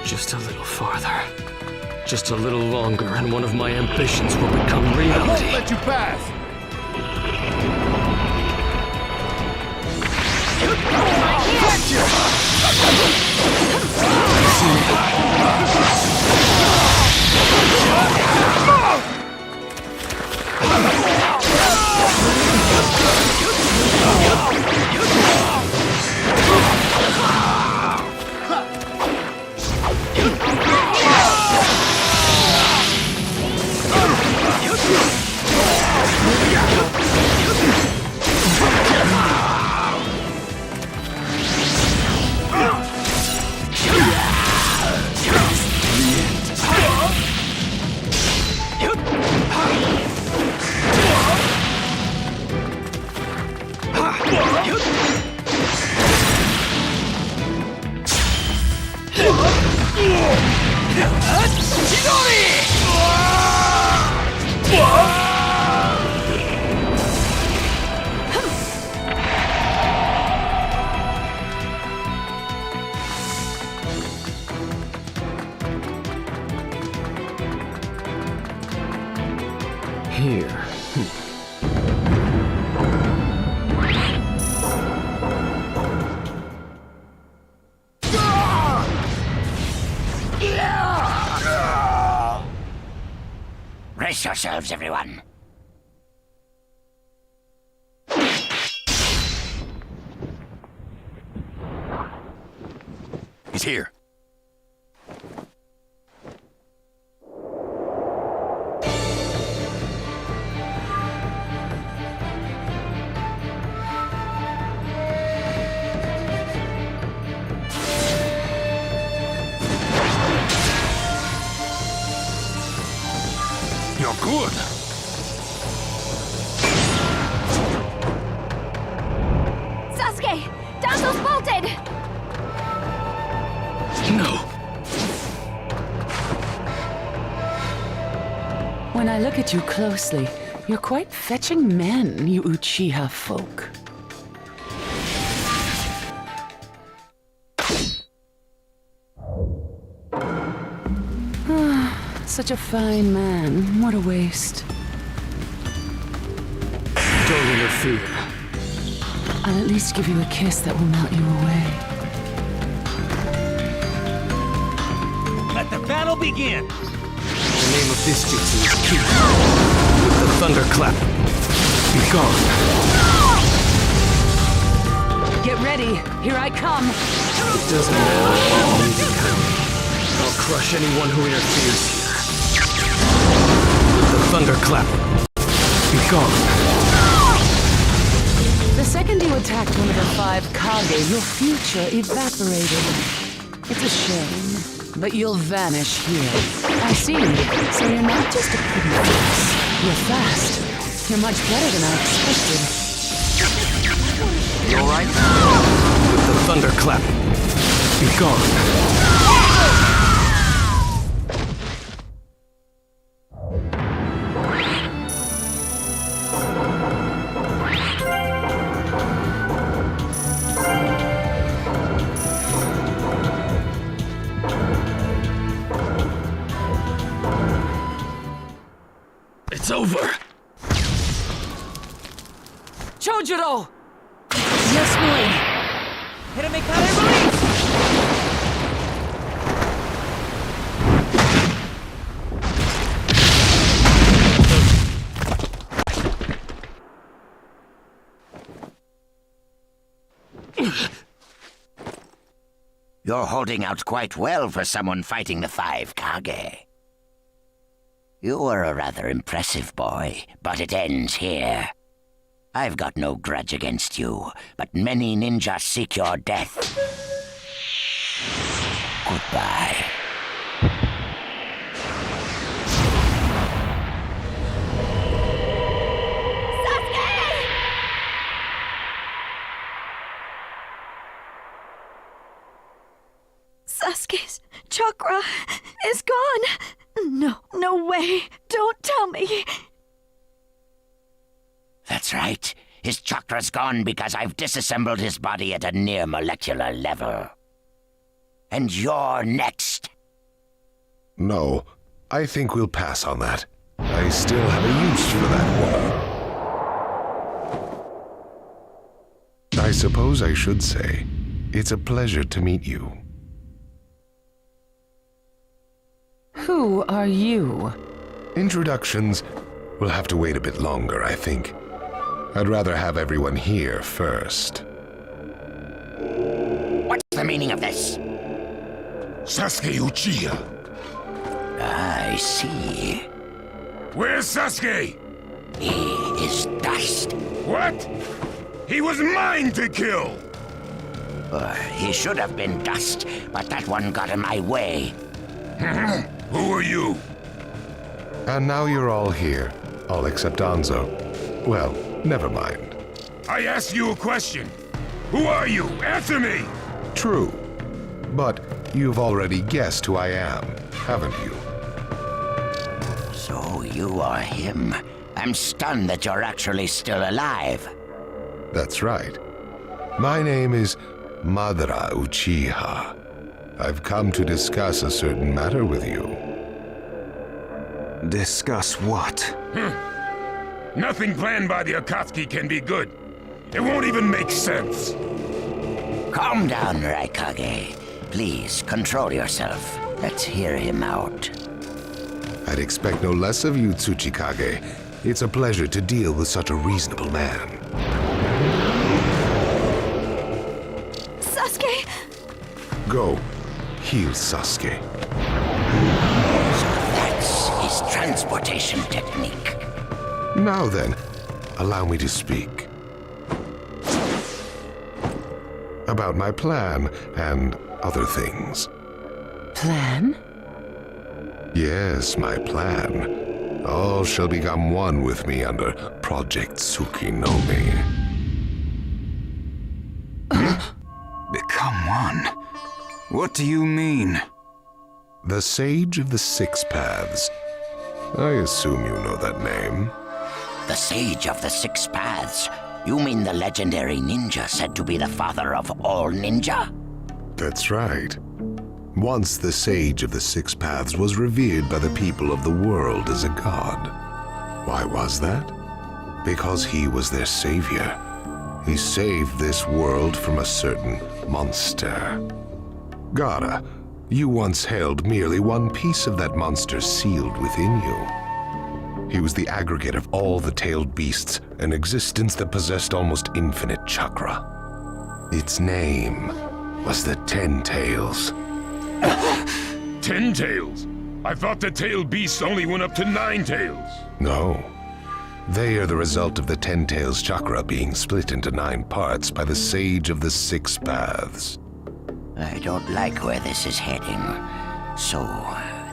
Just a little farther. Just a little longer, and one of my ambitions will become reality. I won't let you pass! Here. Brace yourselves, everyone. He's here. You're good. Sasuke! Danzo's bolted! No. When I look at you closely, you're quite fetching men, you Uchiha folk. Such a fine man. What a waste. Don't interfere. I'll at least give you a kiss that will melt you away. Let the battle begin! The name of this jutsu is Ki. With the thunderclap. Be gone. Get ready. Here I come. It doesn't matter. I'll crush anyone who interferes here. With the thunderclap. Be gone. The second you attacked one of the 5 Kage, your future evaporated. It's a shame, but you'll vanish here. I see. So you're not just a pretty face. You're fast. You're much better than I expected. You alright? With the thunderclap, be gone. It's over! Chojuro! Yes, boy! Hiramekare release! You're holding out quite well for someone fighting the 5 Kage. You were a rather impressive boy, but it ends here. I've got no grudge against you, but many ninjas seek your death. Goodbye. Sasuke's chakra is gone. No way. Don't tell me. That's right. His chakra's gone because I've disassembled his body at a near molecular level. And you're next. No, I think we'll pass on that. I still have a use for that woman. I suppose I should say, it's a pleasure to meet you. Who are you? Introductions will have to wait a bit longer, I think. I'd rather have everyone here first. What's the meaning of this? Sasuke Uchiha. I see. Where's Sasuke? He is dust. What? He was mine to kill! He should have been dust, but that one got in my way. Who are you? And now you're all here, all except Danzo. Well, never mind. I asked you a question. Who are you? Answer me! True. But you've already guessed who I am, haven't you? So you are him. I'm stunned that you're actually still alive. That's right. My name is Madara Uchiha. I've come to discuss a certain matter with you. Discuss what? Nothing planned by the Akatsuki can be good. It won't even make sense. Calm down, Raikage. Please, control yourself. Let's hear him out. I'd expect no less of you, Tsuchikage. It's a pleasure to deal with such a reasonable man. Sasuke! Go. Heal Sasuke. So that's his transportation technique. Now then, allow me to speak. About my plan and other things. Plan? Yes, my plan. All shall become one with me under Project Tsukinome. Become one? What do you mean? The Sage of the Six Paths. I assume you know that name. The Sage of the Six Paths? You mean the legendary ninja said to be the father of all ninja? That's right. Once the Sage of the Six Paths was revered by the people of the world as a god. Why was that? Because he was their savior. He saved this world from a certain monster. Gaara, you once held merely one piece of that monster sealed within you. He was the aggregate of all the tailed beasts, an existence that possessed almost infinite chakra. Its name was the 10 Tails. 10 tails? I thought the tailed beasts only went up to 9 tails. No. They are the result of the 10 Tails chakra being split into 9 parts by the Sage of the Six Paths. I don't like where this is heading. So,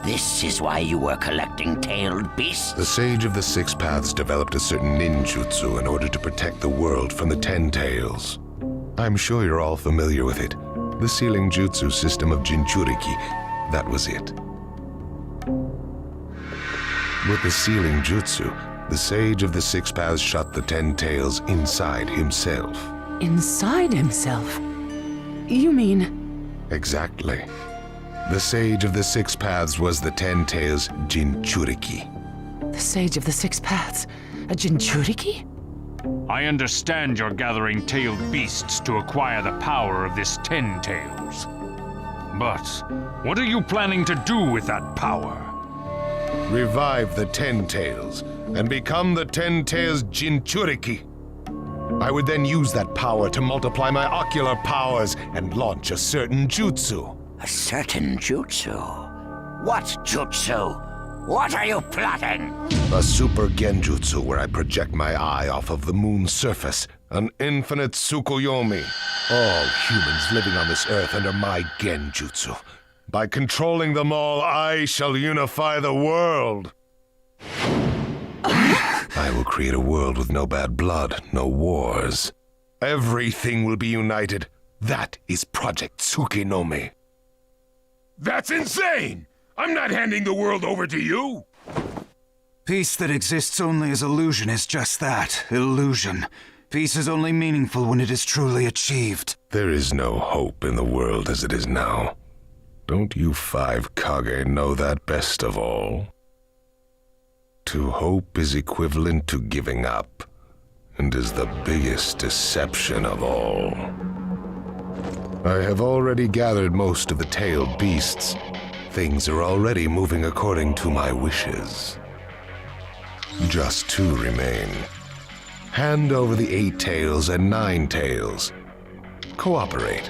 this is why you were collecting tailed beasts? The Sage of the Six Paths developed a certain ninjutsu in order to protect the world from the 10 Tails. I'm sure you're all familiar with it. The sealing jutsu system of Jinchuriki. That was it. With the sealing jutsu, the Sage of the Six Paths shut the 10 Tails inside himself. Inside himself? You mean... Exactly. The Sage of the Six Paths was the 10 Tails Jinchuriki. The Sage of the Six Paths? A Jinchuriki? I understand you're gathering tailed beasts to acquire the power of this 10 Tails. But what are you planning to do with that power? Revive the 10 Tails and become the 10 Tails Jinchuriki. I would then use that power to multiply my ocular powers and launch a certain jutsu. A certain jutsu? What jutsu? What are you plotting? A super genjutsu where I project my eye off of the moon's surface. An infinite Tsukuyomi. All humans living on this earth under my genjutsu. By controlling them all, I shall unify the world. I will create a world with no bad blood, no wars. Everything will be united. That is Project Tsukinome. That's insane! I'm not handing the world over to you! Peace that exists only as illusion is just that, illusion. Peace is only meaningful when it is truly achieved. There is no hope in the world as it is now. Don't you 5 Kage know that best of all? To hope is equivalent to giving up, and is the biggest deception of all. I have already gathered most of the tailed beasts. Things are already moving according to my wishes. Just 2 remain. Hand over the 8 tails and 9 tails. Cooperate,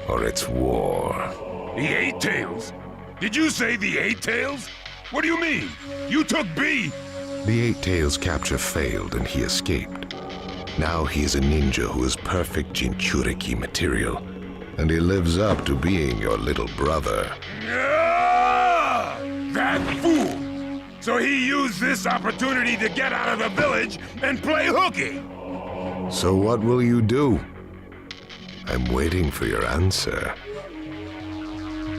or it's war. The 8 Tails? Did you say the 8 Tails? What do you mean? You took B! The 8 Tails capture failed and he escaped. Now he is a ninja who is perfect Jinchuriki material, and he lives up to being your little brother. Ah! That fool! So he used this opportunity to get out of the village and play hooky! So what will you do? I'm waiting for your answer.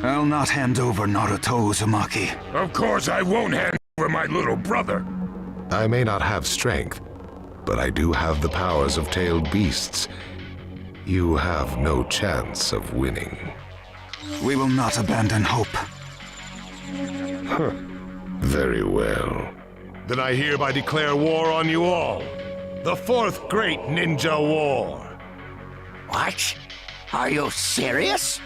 I'll not hand over Naruto Uzumaki. Of course I won't hand over my little brother. I may not have strength, but I do have the powers of tailed beasts. You have no chance of winning. We will not abandon hope. Huh. Very well. Then I hereby declare war on you all. The 4th Great Ninja War. What? Are you serious?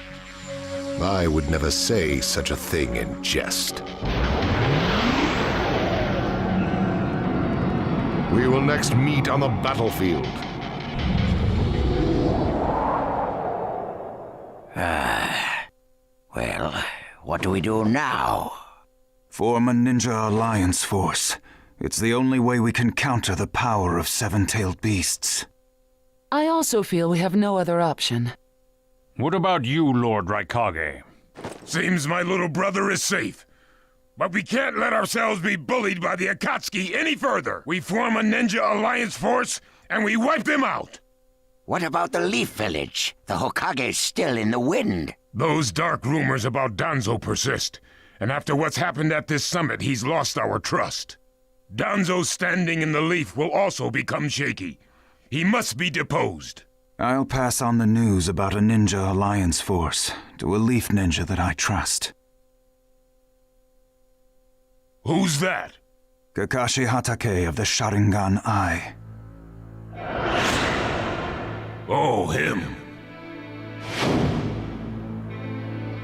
I would never say such a thing in jest. We will next meet on the battlefield. Well, what do we do now? Form a ninja alliance force. It's the only way we can counter the power of 7-tailed beasts. I also feel we have no other option. What about you, Lord Raikage? Seems my little brother is safe. But we can't let ourselves be bullied by the Akatsuki any further. We form a ninja alliance force, and we wipe them out. What about the Leaf Village? The Hokage's still in the wind. Those dark rumors about Danzo persist. And after what's happened at this summit, he's lost our trust. Danzo's standing in the Leaf will also become shaky. He must be deposed. I'll pass on the news about a ninja alliance force to a Leaf ninja that I trust. Who's that? Kakashi Hatake of the Sharingan Eye. Oh, him.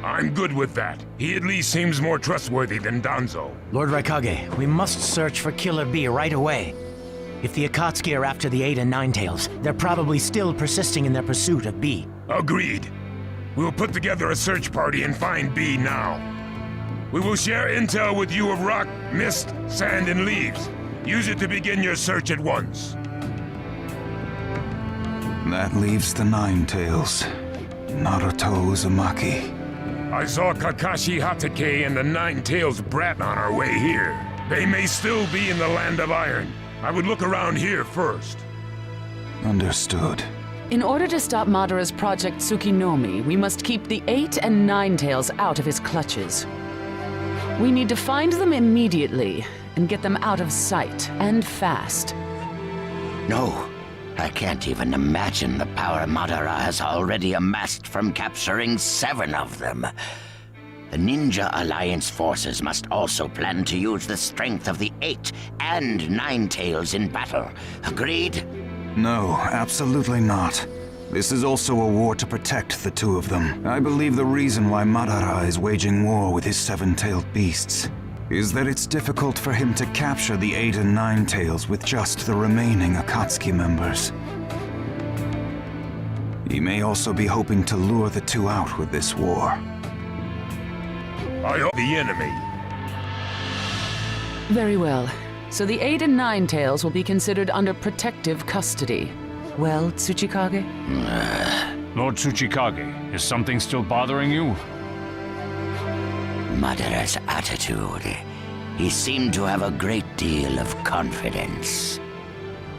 I'm good with that. He at least seems more trustworthy than Danzo. Lord Raikage, we must search for Killer Bee right away. If the Akatsuki are after the 8 and 9 tails, they're probably still persisting in their pursuit of B. Agreed. We'll put together a search party and find B now. We will share intel with you of rock, mist, sand, and leaves. Use it to begin your search at once. That leaves the 9 tails. Naruto Uzumaki. I saw Kakashi Hatake and the 9 tails brat on our way here. They may still be in the Land of Iron. I would look around here first. Understood. In order to stop Madara's Project Tsukinomi, we must keep the 8 and 9 tails out of his clutches. We need to find them immediately and get them out of sight, and fast. No, I can't even imagine the power Madara has already amassed from capturing 7 of them. The Ninja Alliance forces must also plan to use the strength of the 8 and 9 tails in battle. Agreed? No, absolutely not. This is also a war to protect the 2 of them. I believe the reason why Madara is waging war with his 7-tailed beasts is that it's difficult for him to capture the 8 and 9 tails with just the remaining Akatsuki members. He may also be hoping to lure the 2 out with this war. I hope the enemy. Very well. So the 8 and 9 tails will be considered under protective custody. Well, Tsuchikage? Lord Tsuchikage, is something still bothering you? Madara's attitude. He seemed to have a great deal of confidence.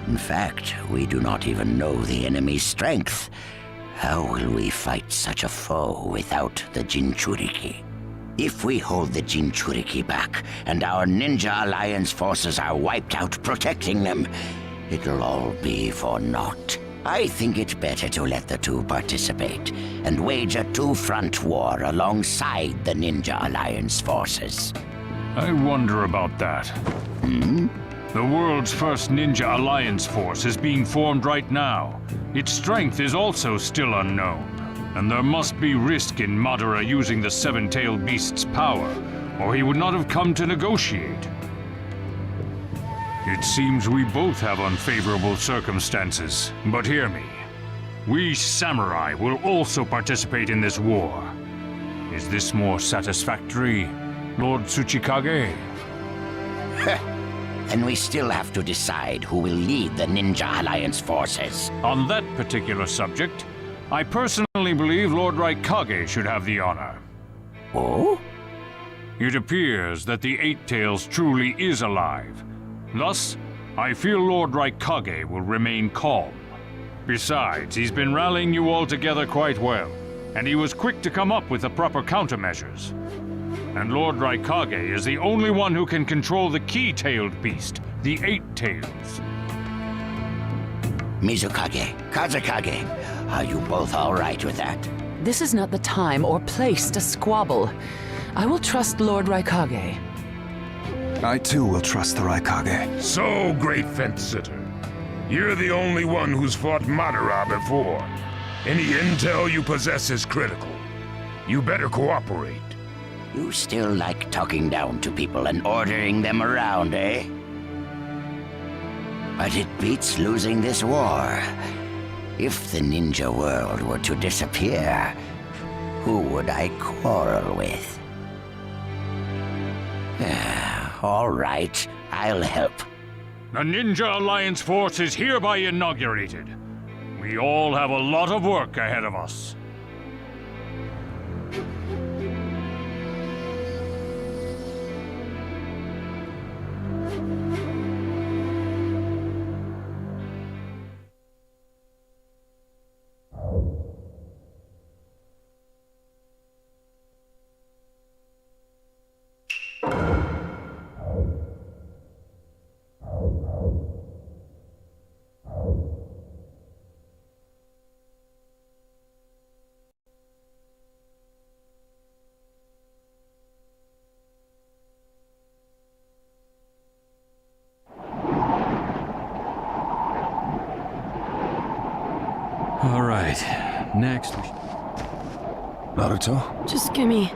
In fact, we do not even know the enemy's strength. How will we fight such a foe without the Jinchuriki? If we hold the Jinchuriki back, and our Ninja Alliance forces are wiped out protecting them, it'll all be for naught. I think it better to let the 2 participate, and wage a 2-front war alongside the Ninja Alliance forces. I wonder about that. The world's first Ninja Alliance force is being formed right now. Its strength is also still unknown. And there must be risk in Madara using the 7-tailed beast's power, or he would not have come to negotiate. It seems we both have unfavorable circumstances, but hear me. We samurai will also participate in this war. Is this more satisfactory, Lord Tsuchikage? Then we still have to decide who will lead the Ninja Alliance forces. On that particular subject, I personally believe Lord Raikage should have the honor. Oh? It appears that the 8 tails truly is alive. Thus, I feel Lord Raikage will remain calm. Besides, he's been rallying you all together quite well, and he was quick to come up with the proper countermeasures. And Lord Raikage is the only one who can control the key-tailed beast, the 8 tails. Mizukage, Kazekage, are you both all right with that? This is not the time or place to squabble. I will trust Lord Raikage. I too will trust the Raikage. So, great fence-sitter. You're the only one who's fought Madara before. Any intel you possess is critical. You better cooperate. You still like talking down to people and ordering them around, eh? But it beats losing this war. If the ninja world were to disappear, who would I quarrel with? All right, I'll help. The Ninja Alliance force is hereby inaugurated. We all have a lot of work ahead of us. All right, next. Naruto? Just give me